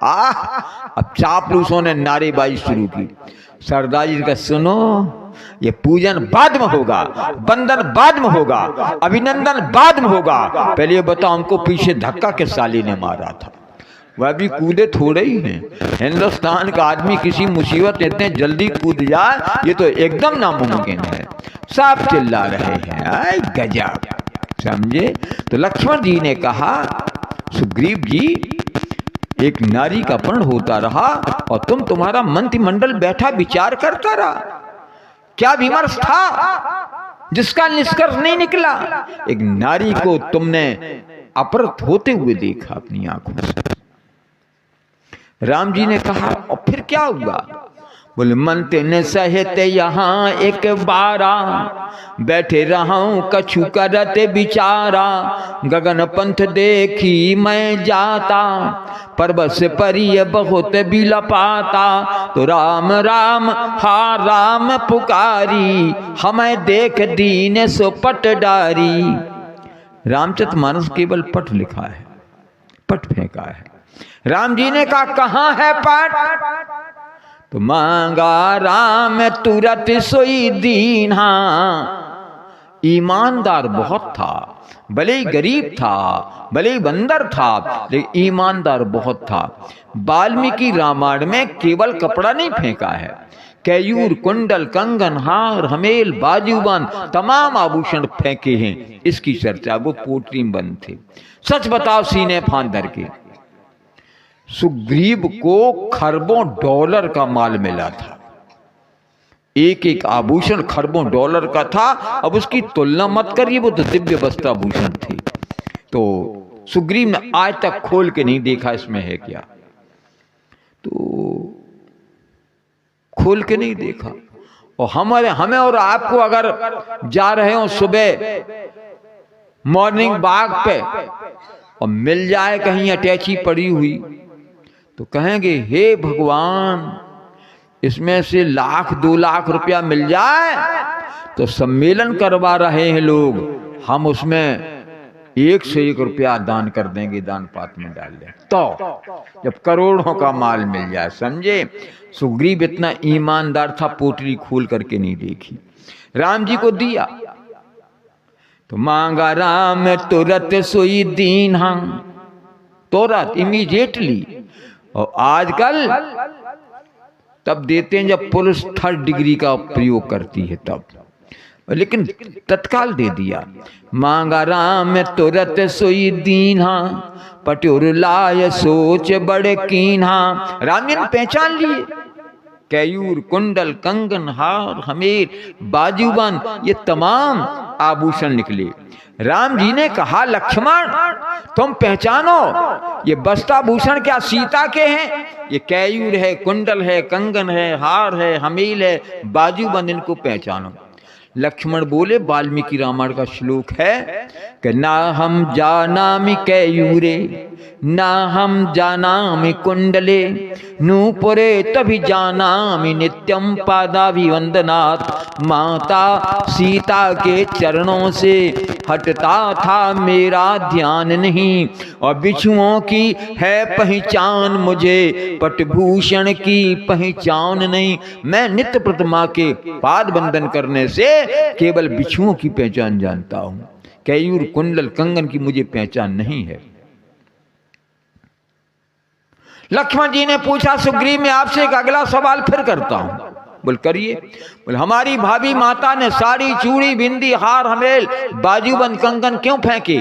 अब चापलूसों ने नारेबाजी शुरू की। सरदार जी का सुनो, ये पूजन बाद में होगा, वंदन बाद में होगा, अभिनंदन बाद में होगा। पहले ये बताओ, हमको पीछे धक्का किस साली ने मारा था? वह भी कूदे थोड़े ही हैं। हिंदुस्तान का आदमी किसी मुसीबत में इतने जल्दी कूद जाए, ये तो एकदम नामुमकिन है। सब चिल्ला रहे हैं, आय गजब, समझे? तो लक्ष्मण जी ने कहा, सुग्रीव जी, एक नारी का अपहरण होता रहा और तुम्हारा मंत्रिमंडल बैठा विचार करता रहा। क्या विमर्श था जिसका निष्कर्ष नहीं निकला? एक नारी को तुमने अपहृत होते हुए देखा अपनी आंखों से। राम जी ने कहा, और फिर क्या हुआ? बोले, मंत्र ने सहते यहाँ एक बारा, बैठे रहूं कछु करत विचारा, गगन पंथ देखी मैं जाता, पर्वत से परिय बहुत बिलपाता, तो राम राम हा राम पुकारी, हमें देख दीन सो पट डारी। रामचरितमानस केवल पट लिखा है, पट फेंका है। राम जी ने कहा, कहाँ है पट? तो मांगा राम तुरत सोई दीन्हा। ईमानदार बहुत था, भले ही गरीब था, भले ही बंदर था, लेकिन ईमानदार बहुत था। वाल्मीकि रामायण में केवल कपड़ा नहीं फेंका है, कैयूर, कुंडल, कंगन, हार, हमेल, बाजूबंद, तमाम आभूषण फेंके हैं। इसकी चर्चा, वो पोटली में बंद थे। सच बताओ, सीने फांद धर के सुग्रीव को खरबों डॉलर का माल मिला था। एक एक आभूषण खरबों डॉलर का था। अब उसकी तुलना मत करिए, वो तो दिव्य वस्त्राभूषण थे। तो सुग्रीव ने आज तक खोल के नहीं देखा इसमें है क्या, तो खोल के नहीं देखा। और हमें और आपको अगर जा रहे हो सुबह मॉर्निंग वॉक पे और मिल जाए कहीं अटैची पड़ी हुई, तो कहेंगे, हे भगवान, इसमें से 1-2 लाख रुपया मिल जाए तो सम्मेलन करवा रहे हैं लोग, हम उसमें 1 से 1 रुपया दान कर देंगे, दान पात में डाल दें। तो जब करोड़ों का माल मिल जाए, समझे? सुग्रीव इतना ईमानदार था, पोटली खोल करके नहीं देखी, राम जी को दिया। तो मांगा राम तुरत सोई दीन्हा, तुरंत, इमीडिएटली। और आजकल तब देते हैं जब पुलिस 3rd डिग्री का प्रयोग करती है तब, लेकिन तत्काल दे दिया। मांगा राम तुरत सोई दीन्हा, पटोर लाय सोच बड़े कीन्हा। राम जी ने पहचान लिए, कैयूर, कुंडल, कंगन, हार, हमेर, बाजूबंद, ये तमाम आभूषण निकले। राम जी ने कहा लक्ष्मण तुम पहचानो ये वस्त्राभूषण क्या सीता के हैं? ये कैयूर है, कुंडल है, कंगन है, हार है, हमील है, बाजूबंद, इनको पहचानो। लक्ष्मण बोले वाल्मीकि रामायण का श्लोक है कि ना हम जानामि कैयूरे ना हम जानामि कुंडले नूपुरे तभी जानामि नित्यम पादाभिवंदनात्। माता सीता के चरणों से हटता था मेरा ध्यान नहीं, और बिच्छुओं की है पहचान मुझे पटभूषण की पहचान नहीं। मैं नित्य प्रतिमा के पाद बंदन करने से केवल बिच्छुओं की पहचान जानता हूं, कैयूर कुंडल कंगन की मुझे पहचान नहीं है। लक्ष्मण जी ने पूछा सुग्रीव मैं आपसे एक अगला सवाल फिर करता हूं। बोल करिए। बोल हमारी भाभी माता ने साड़ी चूड़ी बिंदी हार हमेल बाजूबंद कंगन क्यों फेंके?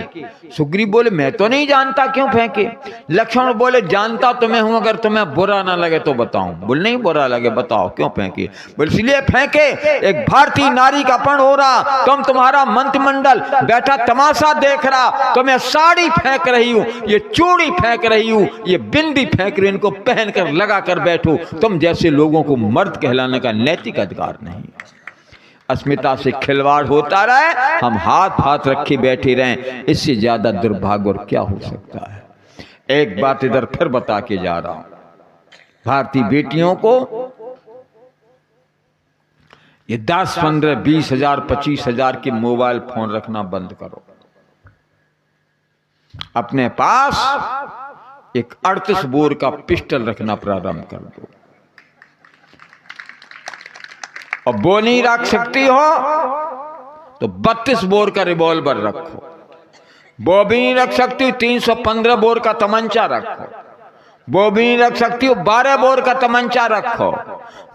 सुग्रीव बोले मैं तो नहीं जानता क्यों फेंके। लक्ष्मण बोले जानता तो मैं हूं, अगर तुम्हें बुरा ना लगे तो बताऊं। बोल नहीं बुरा लगे, बताओ क्यों फेंके। बोल इसलिए फेंके एक भारतीय नारी का अपहरण हो रहा, तुम तुम्हारा मंत्रिमंडल बैठा तमाशा देख रहा, तो मैं साड़ी फेंक रही हूं, ये चूड़ी फेंक रही हूं, ये बिंदी फेंक रही हूं, इनको पहन कर लगा कर बैठो। तुम जैसे लोगों को मर्द कहलाने का नैतिक अधिकार नहीं। अस्मिता से खिलवाड़ होता रहे, हम हाथ हाथ रखे बैठे रहें, इससे ज्यादा दुर्भाग्य और क्या हो सकता है। एक बात इधर फिर बता के जा रहा हूं, भारतीय बेटियों को ये 10, 15, 20 हजार 25 हजार के मोबाइल फोन रखना बंद करो। अपने पास एक 38 बोर का पिस्टल रखना प्रारंभ कर दो। और वो नहीं रख सकती हो तो 32 बोर का रिवॉल्वर रखो। वो भी नहीं रख सकती 315 बोर का तमंचा रखो। वो भी नहीं रख सकती हो 12 बोर का तमंचा रखो।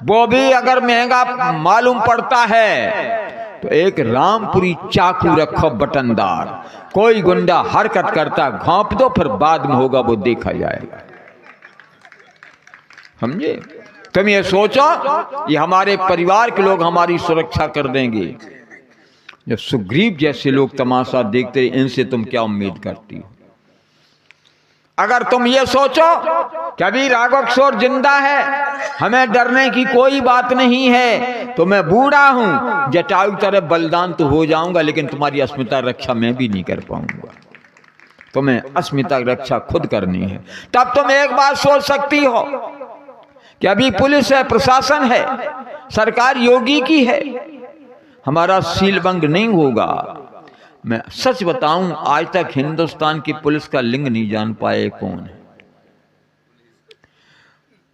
वो भी अगर महंगा मालूम पड़ता है तो एक रामपुरी चाकू रखो बटनदार। कोई गुंडा हरकत करता घोंप दो, फिर बाद में होगा वो देखा जाएगा। समझे? तुम ये सोचो ये हमारे परिवार के लोग हमारी सुरक्षा कर देंगे। जब सुग्रीव जैसे लोग तमाशा देखते, इनसे तुम क्या उम्मीद करती हो? अगर तुम ये सोचो कि अभी राघव किशोर जिंदा है, हमें डरने की कोई बात नहीं है, तो मैं बूढ़ा हूं, जटायु की तरह बलिदान तो हो जाऊंगा, लेकिन तुम्हारी अस्मिता रक्षा मैं भी नहीं कर पाऊंगा। तुम्हें अस्मिता रक्षा खुद करनी है। तब तुम एक बात सोच सकती हो कि अभी पुलिस है, प्रशासन है, सरकार योगी की है, हमारा सीलबंग नहीं होगा। मैं सच बताऊं, आज तक हिंदुस्तान की पुलिस का लिंग नहीं जान पाए कौन है।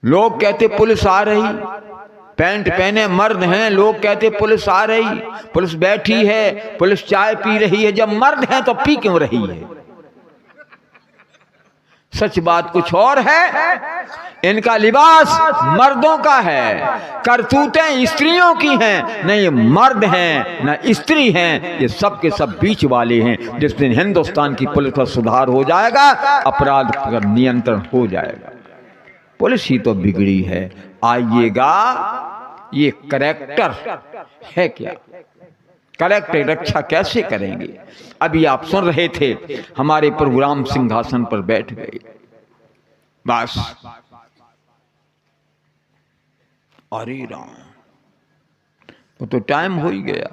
लोग कहते पुलिस आ रही, पैंट पहने मर्द हैं, लोग कहते पुलिस आ रही, पुलिस बैठी है, पुलिस चाय पी रही है। जब मर्द हैं तो पी क्यों रही है? सच बात कुछ और है। इनका लिबास मर्दों का है, करतूतें स्त्रियों की हैं। न ये मर्द हैं न स्त्री हैं, ये सब के सब बीच वाले हैं। जिस दिन हिंदुस्तान की पुलिस का सुधार हो जाएगा, अपराध पर नियंत्रण हो जाएगा। पुलिस ही तो बिगड़ी है। आइएगा, ये करैक्टर है क्या? करैक्टर रक्षा कैसे करेंगे? अभी आप सुन रहे थे, हमारे प्रभु राम सिंहासन पर बैठ गए। बस अरे राम, वो तो टाइम हो ही गया।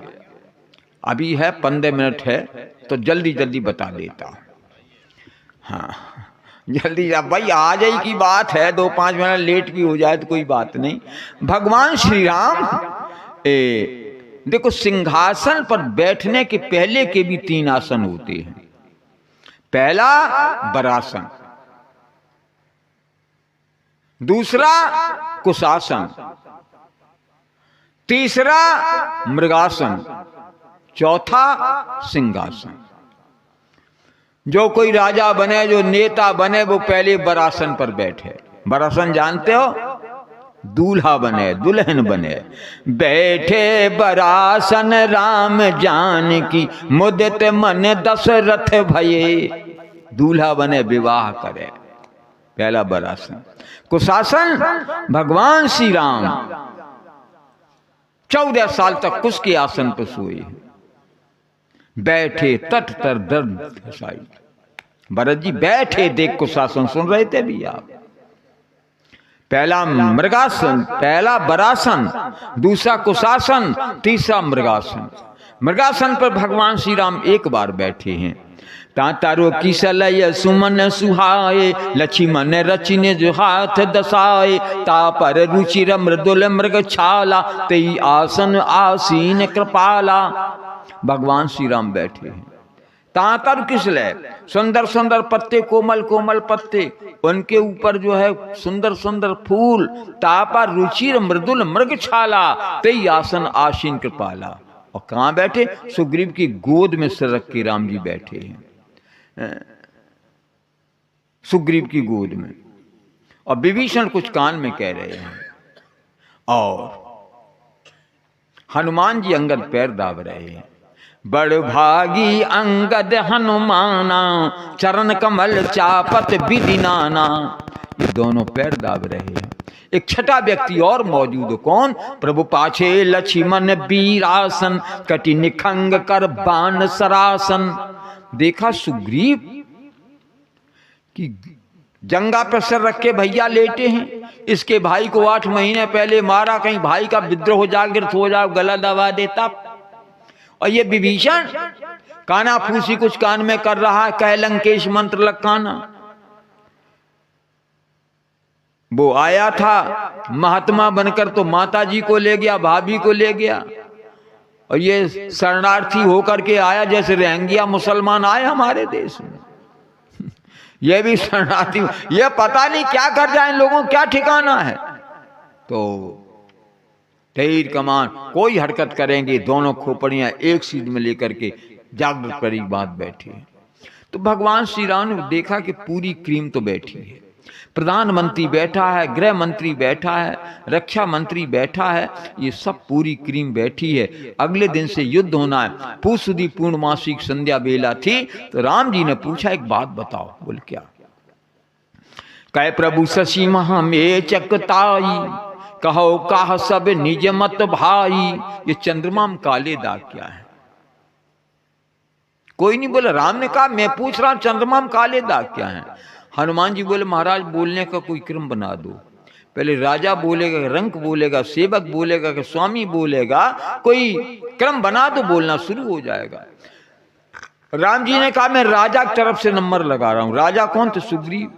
अभी है 15 मिनट है, तो जल्दी जल्दी बता देता। हाँ जल्दी भाई, आ जाए की बात है, 2-5 मिनट लेट भी हो जाए तो कोई बात नहीं। भगवान श्री राम देखो, सिंहासन पर बैठने के पहले के भी 3 आसन होते हैं। पहला वरासन, दूसरा कुशासन, तीसरा मृगासन, चौथा सिंहासन। जो कोई राजा बने, जो नेता बने, वो पहले वरासन पर बैठे। वरासन जानते हो? दूल्हा बने, दुल्हन बने। बैठे वरासन राम जानकी, मुदित मन दशरथ भये। दूल्हा बने, विवाह करे, पहला वरासन। कुशासन, भगवान श्री राम 14 साल तक कुश के आसन पर सोए। बैठे तट तर दर्द घसाई। भरत जी बैठे देख कुशासन, सुन रहे थे भी आप। पहला मृगासन, पहला बरासन, दूसरा कुशासन, तीसरा मृगासन। मृगासन पर भगवान श्री राम एक बार बैठे हैं। तारो की सलय सुमन सुहाए, लक्ष्मण रचिने जो हाथ दसाए, ता पर रुचिर मृदुल मृग छाला, तई आसन आसीन कृपाला। भगवान श्री राम बैठे हैं। तांतर किस लय, सुंदर सुंदर पत्ते, कोमल कोमल पत्ते, उनके ऊपर जो है सुंदर सुंदर फूल, तापा रुचिर मृदुल मृग छाला, तई आसन आसीन कृपाला। और कहाँ बैठे? सुग्रीव की गोद में सिर रख के राम जी बैठे हैं, सुग्रीव की गोद में। और विभीषण कुछ कान में कह रहे हैं, और हनुमान जी अंगद पैर दाब रहे हैं। बड़ भागी अंगद हनुमाना, चरण कमल चापत विधि नाना। ये दोनों पैर दाब रहे हैं। एक छठा व्यक्ति और मौजूद, कौन? प्रभु पाछे लक्ष्मण वीरासन, कटि निखंग कर बाण सरासन। देखा सुग्रीव कि जंगा पर सर रख के भैया लेटे हैं। इसके भाई को 8 महीने पहले मारा, कहीं भाई का विद्रोह जागृत हो जाओ, गला दबा देता। और ये विभीषण काना फूसी कुछ कान में कर रहा है, कह लंकेश मंत्र लकाना। वो आया था महात्मा बनकर तो माता जी को ले गया, भाभी को ले गया, और ये शरणार्थी होकर के आया जैसे रोहिंग्या मुसलमान आए हमारे देश में। ये भी शरणार्थी, ये पता नहीं क्या कर जाए लोगों, क्या ठिकाना है। तो तीर कमान कोई हरकत करेंगे, दोनों खोपड़ियां एक सीध में लेकर के जागृत करी बात बैठे। तो भगवान श्री राम ने देखा कि पूरी क्रीम तो बैठी है, प्रधानमंत्री बैठा है, गृह मंत्री बैठा है, रक्षा मंत्री बैठा है, ये सब पूरी क्रीम बैठी है। अगले दिन से युद्ध होना है। पूर्णिमा पूर्णमासिक संध्या बेला थी, तो राम जी ने पूछा एक बात बताओ। बोल क्या? कह प्रभु शशि महा में चकताई, कहो कहा सब निज मत भाई। ये चंद्रमा में काले दाग क्या है? कोई नहीं बोला। राम ने कहा मैं पूछ रहा हूं चंद्रमा में काले दाग क्या है? हनुमान जी बोले महाराज बोलने का कोई क्रम बना दो। पहले राजा बोलेगा, रंक बोलेगा, सेवक बोलेगा, कि स्वामी बोलेगा, कोई क्रम बना दो, बोलना शुरू हो जाएगा। राम जी ने कहा मैं राजा की तरफ से नंबर लगा रहा हूं। राजा कौन थे? सुग्रीव।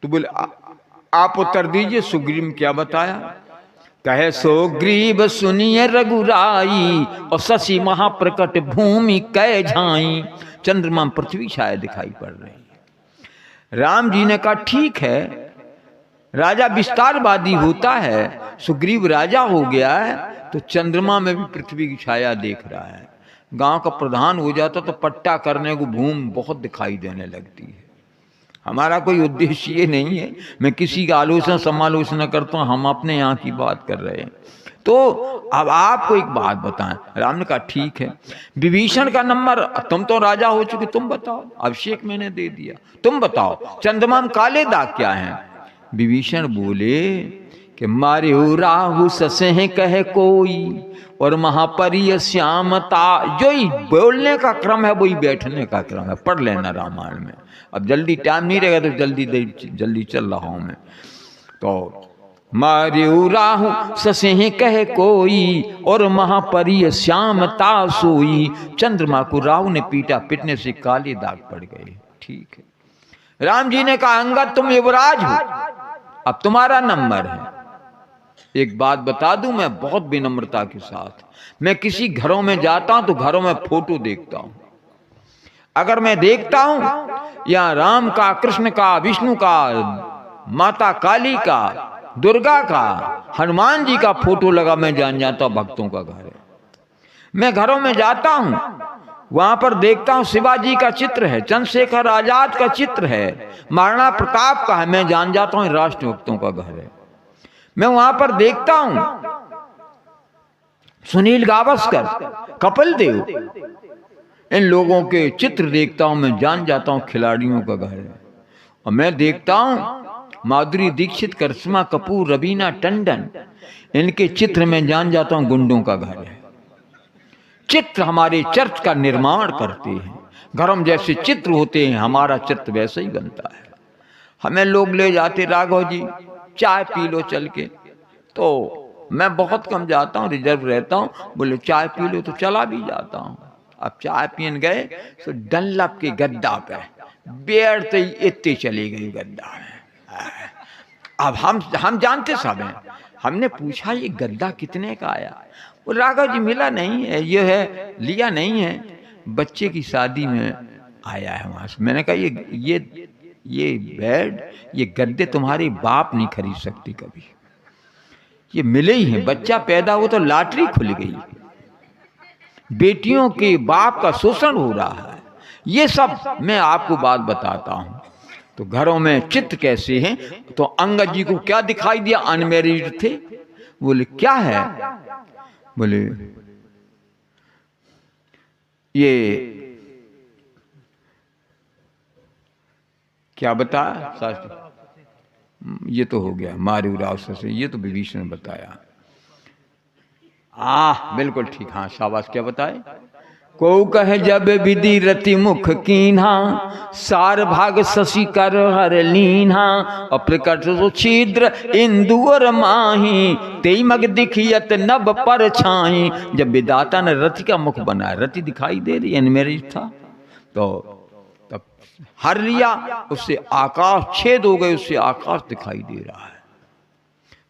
तो बोले आप उत्तर दीजिए, सुग्रीव क्या बताया? कहे सुग्रीव सुनिए रघुराई, और शशि महाप्रकट भूमि कै झाई। चंद्रमा पृथ्वी शायद दिखाई पड़ रही है। राम जी ने कहा ठीक है, राजा विस्तारवादी होता है, सुग्रीव राजा हो गया है तो चंद्रमा में भी पृथ्वी की छाया देख रहा है। गांव का प्रधान हो जाता तो पट्टा करने को भूमि बहुत दिखाई देने लगती है। हमारा कोई उद्देश्य ये नहीं है, मैं किसी का आलोचना समालोचना करता हूँ, हम अपने यहाँ की बात कर रहे हैं। तो अब आपको एक बात बताएं। राम ने कहा ठीक है, विभीषण का नंबर, तुम तो राजा हो चुके, तुम बताओ, अभिषेक मैंने दे दिया, तुम बताओ चंद्रमा में काले दाग क्या हैं? विभीषण बोले कि मारे राहु ससे कहे कोई, और महापरिय श्यामता। जो ही बोलने का क्रम है वही बैठने का क्रम है। पढ़ लेना रामायण में। अब जल्दी टाइम नहीं रहेगा तो जल्दी चल रहा हूं मैं। तो मार्यो राहु ससे कहे कोई, और महापरिय श्यामता सोई। चंद्रमा को राहु ने पीटा, पिटने से काले दाग पड़ गए। ठीक है। राम जी ने कहा अंगद तुम युवराज हो, अब तुम्हारा नंबर है। एक बात बता दूं मैं बहुत विनम्रता के साथ, मैं किसी घरों में जाता हूं तो घरों में फोटो देखता हूं। अगर मैं देखता हूं या राम का, कृष्ण का, विष्णु का, माता काली का, दुर्गा का, हनुमान जी का फोटो लगा, मैं जान जाता हूं भक्तों का घर है। मैं घरों में जाता हूं, वहां पर देखता हूं शिवाजी का चित्र है, चंद्रशेखर आजाद का चित्र है, महाराणा प्रताप का है, मैं जान जाता हूं राष्ट्रभक्तों का घर है। मैं वहां पर देखता हूं सुनील गावस्कर, कपिल देव, इन लोगों के चित्र देखता हूं, मैं जान जाता हूं खिलाड़ियों का घर है। और मैं देखता हूं माधुरी दीक्षित, करिश्मा कपूर, रवीना टंडन, इनके चित्र में जान जाता हूं गुंडों का घर है। चित्र हमारे चरित्र का निर्माण करते हैं। घरों में जैसे चित्र होते हैं, हमारा चित्र वैसे ही बनता है। हमें लोग ले जाते, राघव जी चाय पी लो चल के, तो मैं बहुत कम जाता हूँ, रिजर्व रहता हूँ। बोले चाय पी लो, तो चला भी जाता हूँ। अब चाय पीने गए तो डनलप के गद्दा पे बैठते ही इतने चले गए गद्दा में। अब हम जानते सब हैं। हमने पूछा ये गद्दा कितने का आया? वो राघव जी मिला नहीं है, ये है लिया नहीं है, बच्चे की शादी में आया है वहां से। मैंने कहा ये बेड, ये गद्दे तुम्हारी बाप नहीं खरीद सकती कभी, ये मिले ही हैं। बच्चा पैदा हो तो लॉटरी खुल गई, बेटियों के बाप का शोषण हो रहा है। ये सब मैं आपको बात बताता हूं। तो घरों में चित्र कैसे हैं? तो अंगद जी को क्या दिखाई दिया? अनमैरिड थे। बोले क्या है? बोले ये क्या बताया शास्त्री? ये तो हो गया मारू राव से, ये तो विभीषण ने बताया। बिल्कुल ठीक, हाँ शाबाश। क्या बताए? को कह जब विधि रति मुख कीन्हा, सार भाग शशि कर हर लीन्हा, अप्रकट सो छिद्र इंदु और माही, तेई मग दिखियत नभ पर छाई। जब विधाता ने रति का मुख बनाया, रति दिखाई दे रही, अनमैरिज था, तो तब हर लिया, उससे आकाश छेद हो गए, उससे आकाश दिखाई दे रहा है।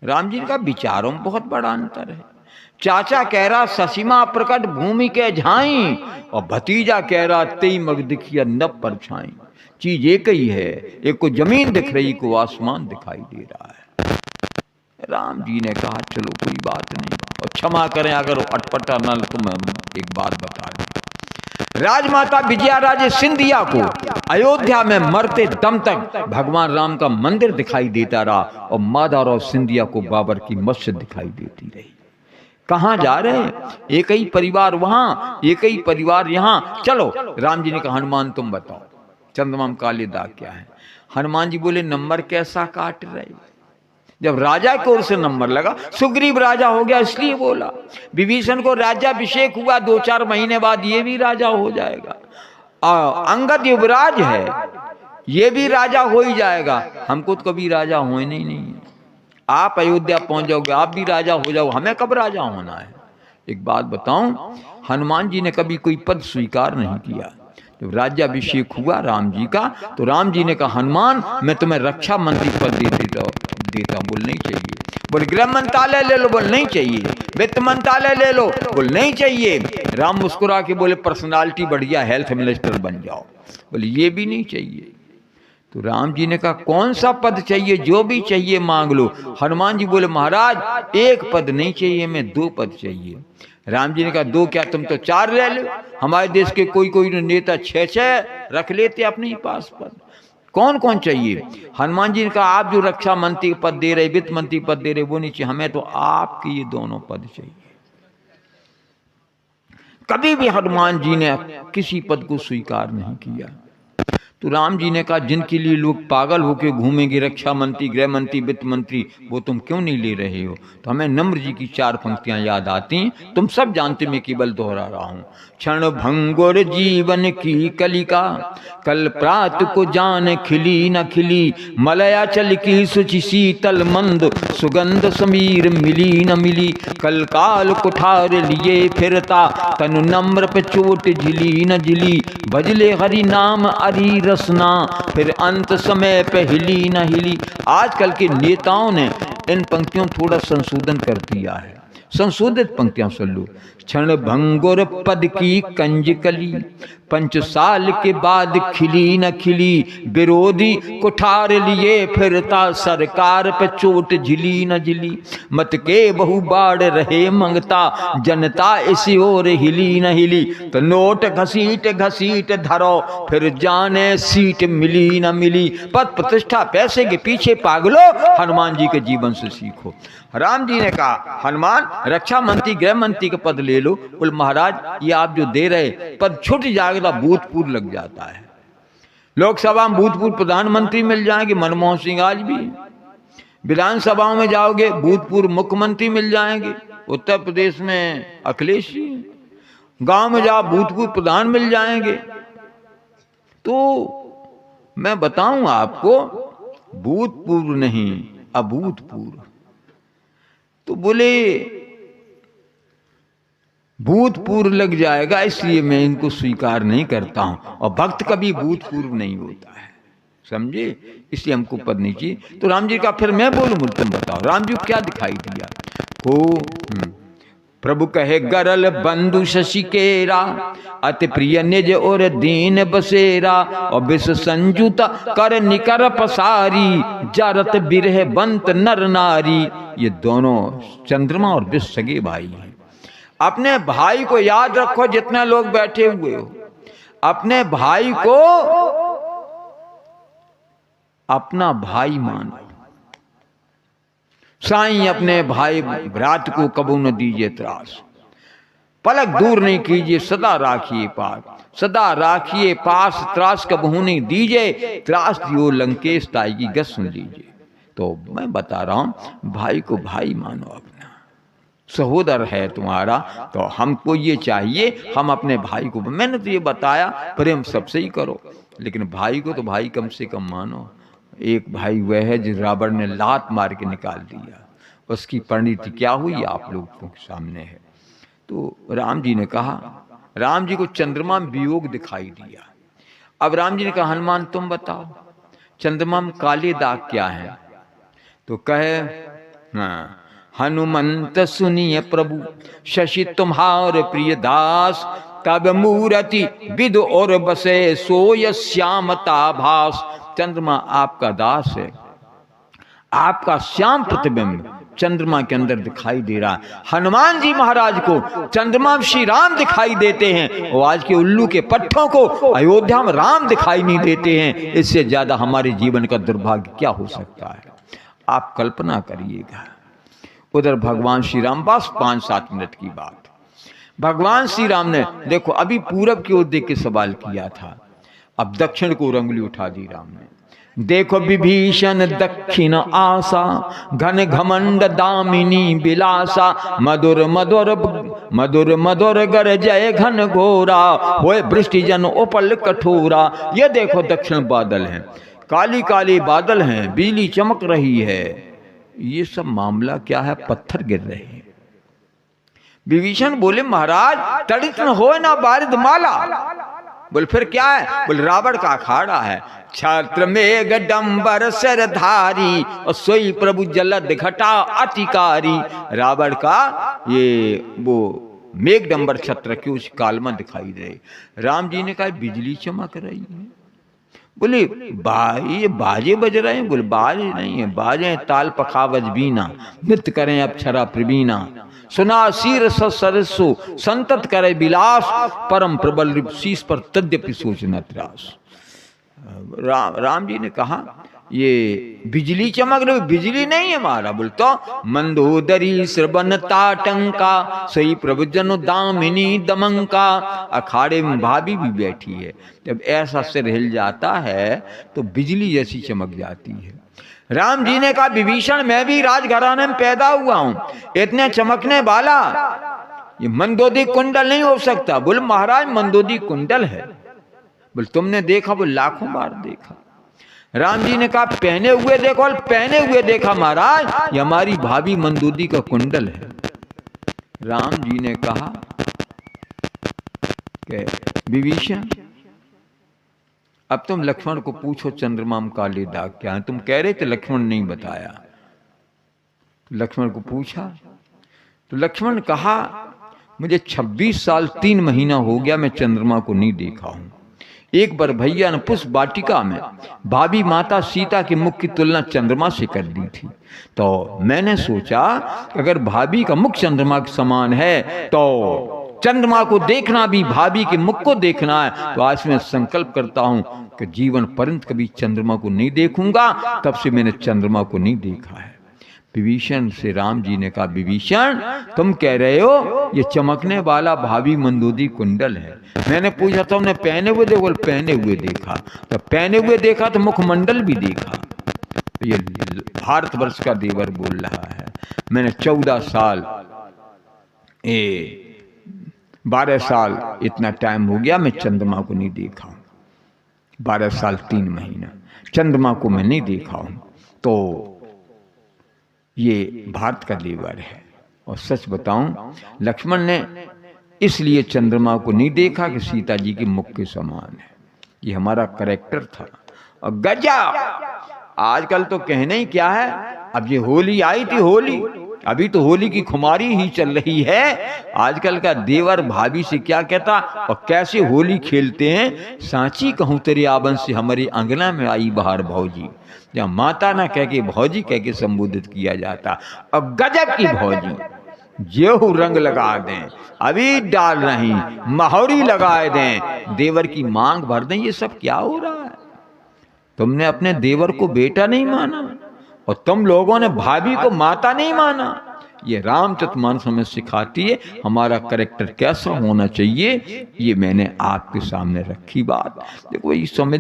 राम जी का विचारों में बहुत बड़ा अंतर है। चाचा कह रहा ससीमा प्रकट भूमि के झाई, और भतीजा कह रहा तेई मग दिखिया नभ पर छाई। चीज एक ही है, एक को जमीन दिख रही, को आसमान दिखाई दे रहा है। राम जी ने कहा चलो कोई बात नहीं, और क्षमा करें अगर अटपटा न, तो मैं एक बात बता दूं। राजमाता विजया राजे सिंधिया को अयोध्या में मरते दम तक भगवान राम का मंदिर दिखाई देता रहा, और माधवराव सिंधिया को बाबर की मस्जिद दिखाई देती रही। कहां जा रहे हैं? एक ही परिवार वहां, एक ही परिवार यहां। चलो, राम जी ने कहा हनुमान तुम बताओ चंद्रमा में काले दाग क्या है? हनुमान जी बोले नंबर कैसा काट रहे? जब राजा की ओर से नंबर लगा, सुग्रीव राजा हो गया इसलिए बोला। विभीषण को राज्याभिषेक हुआ, 2-4 महीने बाद ये भी राजा हो जाएगा। अंगद युवराज है, ये भी राजा हो ही जाएगा। हमको तो कभी राजा होने ही नहीं है। आप अयोध्या पहुंच जाओगे, आप भी राजा हो जाओ, हमें कब राजा होना है? एक बात बताऊं, हनुमान जी ने कभी कोई पद स्वीकार नहीं किया। जब राज्याभिषेक हुआ राम जी का, तो राम जी ने कहा हनुमान मैं तुम्हें रक्षा मंत्री पद देता हूं। बोल नहीं चाहिए। बोले गृह मंत्रालय ले लो, बोल नहीं चाहिए। वित्त मंत्रालय ले लो, बोल नहीं चाहिए। राम मुस्कुरा के बोले पर्सनालिटी बढ़िया, हेल्थ मिनिस्टर बन जाओ, बोले ये भी नहीं चाहिए। तो राम जी ने कहा कौन सा पद चाहिए? जो भी चाहिए मांग लो। हनुमान जी बोले महाराज एक पद नहीं चाहिए, मैं 2 पद चाहिए। राम जी ने कहा 2 क्या, तुम तो 4 ले लो। हमारे देश के कोई नेता 6-6 रख लेते अपने ही पास पद। कौन कौन चाहिए? हनुमान जी ने कहा आप जो रक्षा मंत्री पद दे रहे, वित्त मंत्री पद दे रहे, वो नहीं चाहिए, हमें तो आपके ये दोनों पद चाहिए। कभी भी हनुमान जी ने किसी पद को स्वीकार नहीं किया। तो राम जी ने कहा जिनके लिए लोग पागल होकर घूमेंगे, रक्षा मंत्री, गृह मंत्री, वित्त मंत्री, वो तुम क्यों नहीं ले रहे हो? तो हमें नम्र जी की 4 पंक्तियां याद आती, तुम सब जानते, मैं केवल दोहरा रहा हूं। क्षण भंगुर जीवन की कलिका, कल प्रात को जान खिली न खिली, मलयाचल की सुचि शीतल मंद, सुगंध समीर मिली न मिली, कल काल कुठार लिए फिरता, तनु नम्र पे चोट झिली न झिली, भजले हरि नाम अरी रसना, फिर अंत समय पे हिली न हिली। आजकल के नेताओं ने इन पंक्तियों थोड़ा संशोधन कर दिया है, संशोधित पंक्तियां सुन लो। क्षण भंगुर पद की कंजकली, 5 साल के बाद खिली न खिली, विरोधी कुठार लिए फिरता, सरकार पे चोट झिली न झिली, मत के बहु बाढ़ रहे मंगता, जनता इसी ओर हिली न हिली, तो नोट घसीट घसीट धरो, फिर जाने सीट मिली न मिली। पद प्रतिष्ठा पैसे के पीछे पागलो, हनुमान जी के जीवन से सीखो। राम जी ने कहा हनुमान रक्षा मंत्री, गृह मंत्री का पद ले लो। बोल महाराज ये आप जो दे रहे पद छूट जाएगा, भूतपूर्व लग जाता है। लोकसभा में भूतपूर्व प्रधानमंत्री मिल जाएंगे, मनमोहन सिंह आज भी। विधानसभाओं में जाओगे भूतपूर्व मुख्यमंत्री मिल जाएंगे, उत्तर प्रदेश में अखिलेश जी, गांव में जा भूतपूर्व प्रधान मिल जाएंगे। तो मैं बताऊं आपको, भूतपूर्व नहीं अभूतपूर्व। तो बोले भूतपूर्व लग जाएगा, इसलिए मैं इनको स्वीकार नहीं करता हूं। और भक्त कभी भूतपूर्व नहीं होता है, समझे? इसलिए हमको पद नहीं चाहिए। तो राम जी का फिर मैं बोलूं, बोल तुम बताओ राम जी को क्या दिखाई दिया को? प्रभु कहे गरल बंधु शशि केरा, अति प्रिय निज और दीन बसेरा। और विष संजुत कर निकर पसारी, जरत बिरह बंत नर नारी। ये दोनों चंद्रमा और विष सगे भाई हैं। अपने भाई को याद रखो, जितने लोग बैठे हुए हो, अपने भाई को अपना भाई मानो। साईं अपने भाई भ्रात को कबू न दीजिए त्रास, पलक दूर नहीं कीजिए सदा राखिए पास। सदा राखिए पास, त्रास कबहू नहीं दीजिए। त्रास दियो लंकेश ताई की गत सुन लीजिए। तो मैं बता रहा हूं, भाई को भाई मानो, अपना सहोदर है तुम्हारा। तो हमको ये चाहिए, हम अपने भाई को, मैंने तो ये बताया प्रेम सबसे ही करो, लेकिन भाई को तो भाई कम से कम मानो। एक भाई वह है जिस रावण ने लात मार के निकाल दिया, उसकी परिणति क्या हुई आप लोगों के सामने है। तो राम जी ने कहा, राम जी को चंद्रमा में वियोग दिखाई दिया। अब राम जी ने कहा हनुमान तुम बताओ चंद्रमा में काले दाग क्या है? तो कहे हाँ, हनुमंत सुनिए प्रभु शशि तुम्हार प्रिय दास। तब मूरति विद और बसे सोय श्यामता भास। चंद्रमा आपका दास है, आपका श्याम प्रतिबिंब चंद्रमा के अंदर दिखाई दे रहा है। हनुमान जी महाराज को चंद्रमा में श्री राम दिखाई देते हैं, और आज के उल्लू के पट्टों को अयोध्या में राम दिखाई नहीं देते हैं। इससे ज्यादा हमारे जीवन का दुर्भाग्य क्या हो सकता है? आप कल्पना करिएगा। उधर भगवान श्री राम, बस 5-7 मिनट की बात, भगवान श्री राम ने देखो अभी पूरब की ओर देख के सवाल किया था, अब दक्षिण को उंगली उठा दी राम ने। देखो विभीषण दक्षिण आशा, घन घमंड दामिनी बिलासा। मधुर मधुर मधुर मधुर गर जय घन घोरा, होए वृष्टि जन उपल कठोरा। ये देखो दक्षिण बादल हैं, काली काली बादल हैं, बिजली चमक रही है। ये सब मामला क्या है? पत्थर गिर रहे हैं। विभीषण बोले महाराज तड़ित न हो ना बारिद माला। बोले फिर क्या है? बोले रावण का अखाड़ा है। छात्र मेघ डंबर सरधारी, और सोई प्रभु जलद घटा अतिकारी। रावण का ये वो मेघ डंबर छत्र की उस काल में दिखाई दे। राम जी ने कहा बिजली चमक रही है। बोले ये बाजे बज रहे हैं? बोले बाजे नहीं है, बाजे ताल पखावज बीना, नृत्य करें अप्सरा प्रवीणा। सुना शीर सरसो संतत करे विलास, परम प्रबल शीश पर तद्यपि सोचना त्रास। राम जी ने कहा ये बिजली चमक रही, बिजली नहीं है मारा। बोलता मंदोदरी श्रवण ताटंका, सही प्रभु जन दामिनी दमंका। अखाड़े में भाभी भी बैठी है, जब ऐसा सिर हिल जाता है तो बिजली जैसी चमक जाती है। राम जी ने कहा विभीषण मैं भी राजघराने में पैदा हुआ हूं, इतने चमकने वाला ये मंदोदी कुंडल नहीं हो सकता। बोले महाराज मंदोदी कुंडल है। बोले तुमने देखा? बोले लाखों बार देखा। राम जी ने कहा पहने हुए देखो? और पहने हुए देखा महाराज, ये हमारी भाभी मंदोदी का कुंडल है। राम जी ने कहा कि विभीषण अब तुम लक्ष्मण को पूछो चंद्रमा में काले दाग क्या है। तुम कह रहे थे लक्ष्मण नहीं बताया, तो लक्ष्मण को पूछा तो लक्ष्मण कहा मुझे 26 साल 3 महीना हो गया मैं चंद्रमा को नहीं देखा हूं। एक बार भैया ने पुष्प वाटिका में भाभी माता सीता के मुख की तुलना चंद्रमा से कर दी थी, तो मैंने सोचा अगर भाभी का मुख चंद्रमा के समान है तो चंद्रमा को देखना भी भाभी के मुख को देखना है। तो आज मैं संकल्प करता हूं कि जीवन पर्यंत कभी चंद्रमा को नहीं देखूंगा। तब से मैंने चंद्रमा को नहीं देखा है। विभीषण से राम जी ने कहा विभीषण तुम कह रहे हो ये चमकने वाला भाभी मंदोदी कुंडल है। मैंने पूछा तुमने पहने हुए देखो? पहने हुए देखा। तो पहने हुए देखा तो मुखमंडल भी देखा। तो ये भारतवर्ष का देवर बोल रहा है। मैंने 14 साल 12 साल इतना टाइम हो गया मैं चंद्रमा को नहीं देखा हूं। 12 साल 3 महीना चंद्रमा को मैं नहीं देखा हूं। तो ये भारत का देवर है। और सच बताऊं, लक्ष्मण ने इसलिए चंद्रमा को नहीं देखा कि सीता जी के मुख के समान है। ये हमारा कैरेक्टर था। और गजब, आजकल तो कहने ही क्या है। अब ये होली आई थी, होली अभी तो होली की खुमारी ही चल रही है। आजकल का देवर भाभी से क्या कहता और कैसे होली खेलते हैं। सांची कहूं तेरे आवन से हमारी अंगना में आई बाहर भौजी, जहाँ माता ना कह के भौजी कह के संबोधित किया जाता। और गजब की भौजी, जेहू रंग लगा दें, अभी डाल रही, महोरी लगाए दें, देवर की मांग भर दें। ये सब क्या हो रहा है। तुमने अपने देवर को बेटा नहीं माना और तुम लोगों ने भाभी को माता नहीं माना। ये रामचरितमानस हमें सिखाती है हमारा कैरेक्टर कैसा होना चाहिए। ये मैंने आपके सामने रखी बात। देखो, ये समय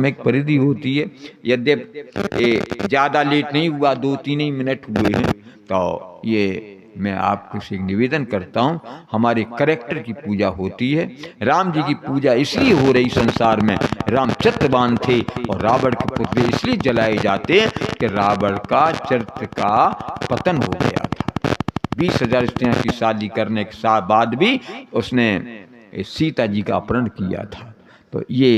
की परिधि होती है। यद्यपि ज्यादा लेट नहीं हुआ, 2-3 ही मिनट हुए हैं। तो ये मैं आपको से निवेदन करता हूँ, हमारे कैरेक्टर की पूजा होती है। राम जी की पूजा इसलिए हो रही संसार में, राम चरित्रवान थे और रावण के पुतले इसलिए जलाए जाते हैं कि रावण का चरित्र का पतन हो गया था। 20,000 स्त्रियां की शादी करने के बाद भी उसने सीता जी का अपहरण किया था। तो ये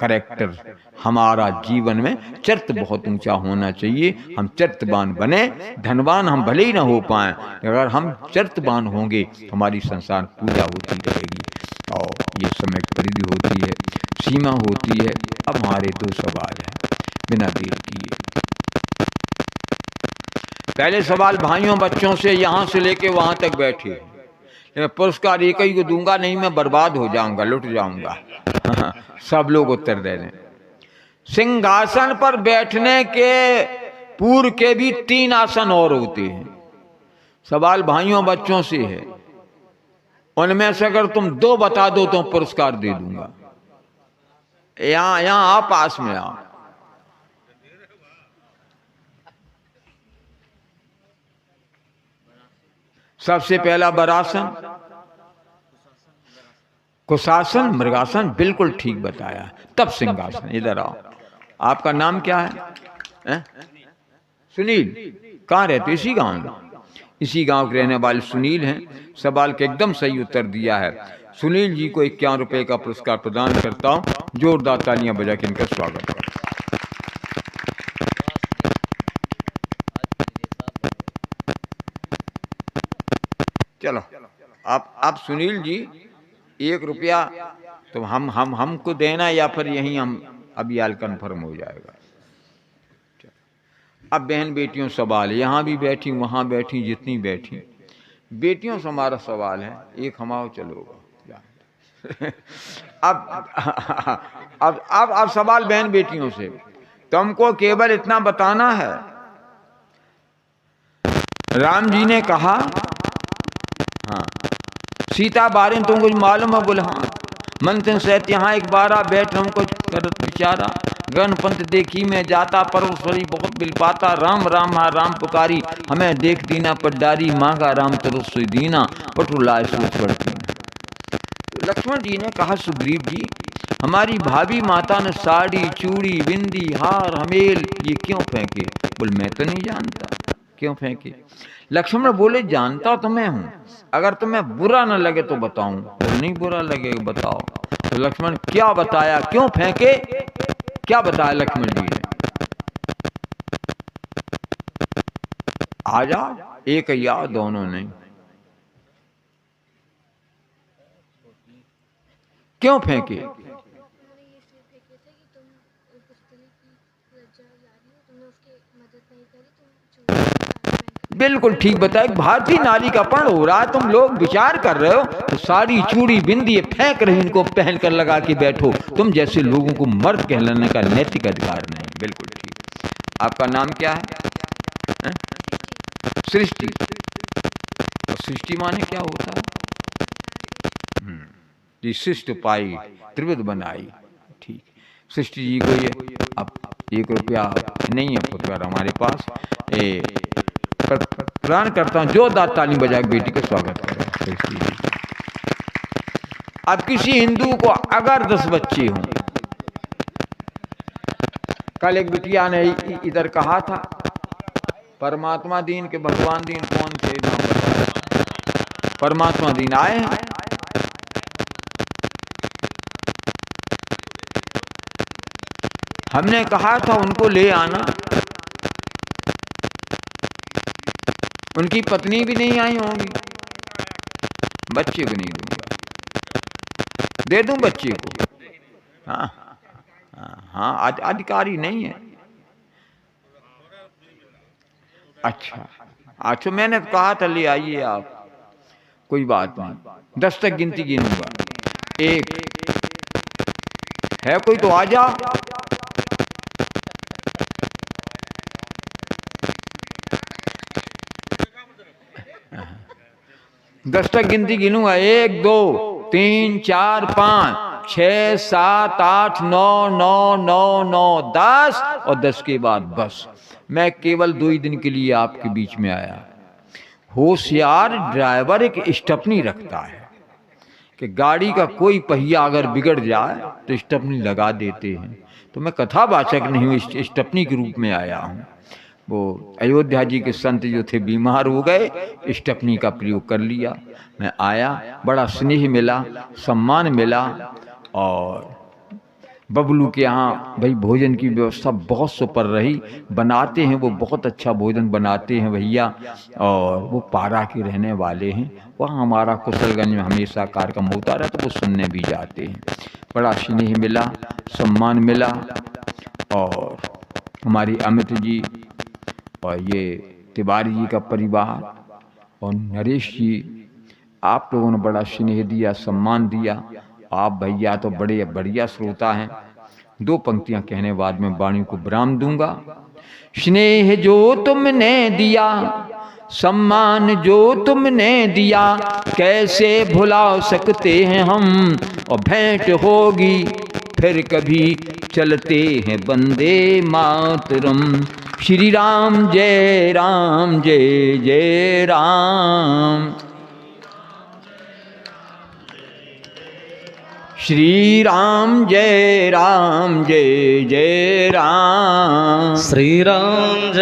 कैरेक्टर हमारा जीवन में चरित्र बहुत ऊंचा होना चाहिए। हम चरित्रवान बने, धनवान हम भले ही ना हो पाए, अगर हम चरित्रवान होंगे तो हमारी संसार पूजा होती रहेगी। और ये समय की परिधि होती है, सीमा होती है। अब हमारे 2 सवाल हैं बिना देर किए। पहले सवाल भाइयों बच्चों से, यहां से लेके वहां तक बैठे। पुरस्कार एक ही को दूंगा, नहीं मैं बर्बाद हो जाऊंगा, लुट जाऊंगा। सब लोग उत्तर दे दें। सिंहासन पर बैठने के पूर्व के भी 3 आसन और होते हैं। सवाल भाइयों बच्चों से है, उनमें से अगर तुम 2 बता दो तो पुरस्कार दे दूंगा। यहां आप पास में आओ। सबसे पहला वरासन, कुशासन, मृगासन, बिल्कुल ठीक बताया। तब सिंहासन। इधर आओ। आपका नाम क्या है? सुनील। कहाँ रहते? इसी गांव में? इसी गांव के रहने वाले सुनील हैं। सवाल के एकदम सही उत्तर दिया है। सुनील जी को 51 रुपए का पुरस्कार प्रदान करता हूं। जोरदार तालियां बजा के इनका स्वागत करें। चलो, आप सुनील जी 1 रुपया तो हमको देना, या फिर यहीं हम अभी आल कन्फर्म हो जाएगा। अब बहन बेटियों सवाल है, यहाँ भी बैठी वहाँ बैठी, जितनी बैठी बेटियों से हमारा सवाल है। एक हमाओ चलोगा। अब सवाल बहन बेटियों से, तुमको केवल इतना बताना है, राम जी ने कहा, हाँ, सीता बारे में तुमको मालूम है? बोले हाँ। मंथन सहित यहाँ एक बारा बैठ हमको करत बिचारा, गणपंथ देखी में जाता, परवसरी बहुत बिल पाता, राम राम हा राम पुकारी, हमें देख दीना पड्डारी, मांगा राम तरसोई दीना, पटुलाए सोच पड़ती। तो लक्ष्मण जी ने कहा, सुग्रीव जी, हमारी भाभी माता ने साड़ी चूड़ी बिंदी हार हमेल ये क्यों फेंके? बोले मैं तो नहीं जानता क्यों फेंके। लक्ष्मण बोले, जानता तो मैं हूं, अगर तुम्हें बुरा न लगे तो बताऊं। तो नहीं बुरा लगे बताओ। तो लक्ष्मण क्या बताया, क्यों फेंके, क्या बताया लक्ष्मण जी ने? आजा, एक या दोनों नहीं। क्यों फेंके? बिल्कुल ठीक बताया। भारतीय नारी का अपहरण हो रहा है, तुम लोग विचार कर रहे हो तो साड़ी चूड़ी बिंदी फेंक रहे, इनको पहन कर लगा के बैठो। तुम जैसे लोगों को मर्द कहलाने का नैतिक अधिकार नहीं। बिल्कुल ठीक। आपका नाम क्या है? सृष्टि। सृष्टि माने क्या होता है? जी, सृष्टि पाई त्रिविध बनाई। ठीक। सृष्टि जी को ये अब 1 रुपया नहीं है पुत्र हमारे पास, प्रदान करता हूँ। जोरदार ताली बजा के बेटी का स्वागत करें। अब किसी हिंदू को अगर 10 बच्चे हों, कल एक बिटिया ने इधर कहा था परमात्मा दीन के भगवान दीन कौन थे, नाम बताया, परमात्मा दीन आए हैं। हमने कहा था उनको ले आना, उनकी पत्नी भी नहीं आई होंगी, बच्चे को नहीं दूंगा, दे दूं बच्चे को। हाँ हाँ, अधिकारी नहीं है। अच्छा, मैंने तो कहा था ले आइए आप, कोई बात नहीं, 10 तक गिनती गिनूंगा। 1 है कोई तो आ जा। दस तक गिनती गिनूंगा, 1 2 3 4 5 6 7 8 9 9 9 9 10 और 10 के बाद बस। मैं केवल 2 ही दिन के लिए आपके बीच में आया। होशियार ड्राइवर एक स्टेपनी रखता है कि गाड़ी का कोई पहिया अगर बिगड़ जाए तो स्टेपनी लगा देते हैं। तो मैं कथावाचक नहीं हूँ, स्टेपनी के रूप में आया हूँ। वो अयोध्या जी के संत जो थे बीमार हो गए, स्टेपनी का प्रयोग कर लिया। मैं आया, बड़ा स्नेह मिला, सम्मान मिला। और बबलू के यहाँ भाई भोजन की व्यवस्था बहुत सुपर रही, बनाते हैं वो, बहुत अच्छा भोजन बनाते हैं भैया। और वो पारा के रहने वाले हैं, वहाँ हमारा कुशलगंज में हमेशा कार्यक्रम होता रहा तो वो सुनने भी जाते हैं। बड़ा स्नेह मिला, सम्मान मिला। और हमारी अमित जी और ये तिवारी जी का परिवार और नरेश जी, आप लोगों ने बड़ा स्नेह दिया, सम्मान दिया। आप भैया तो बड़े बढ़िया श्रोता हैं। 2 पंक्तियां कहने बाद में वाणी को विराम दूंगा। स्नेह जो तुमने दिया, सम्मान जो तुमने दिया, कैसे भुला सकते हैं हम। और भेंट होगी फिर कभी, चलते हैं वंदे मातरम। श्री राम जय राम जय जय राम। श्री राम जय जय राम। श्री राम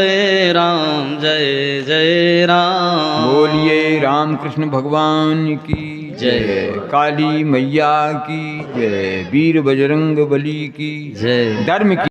जय जय राम। बोलिए राम कृष्ण भगवान की जय, काली मैया की जय, वीर बजरंग बली की जय, धर्म की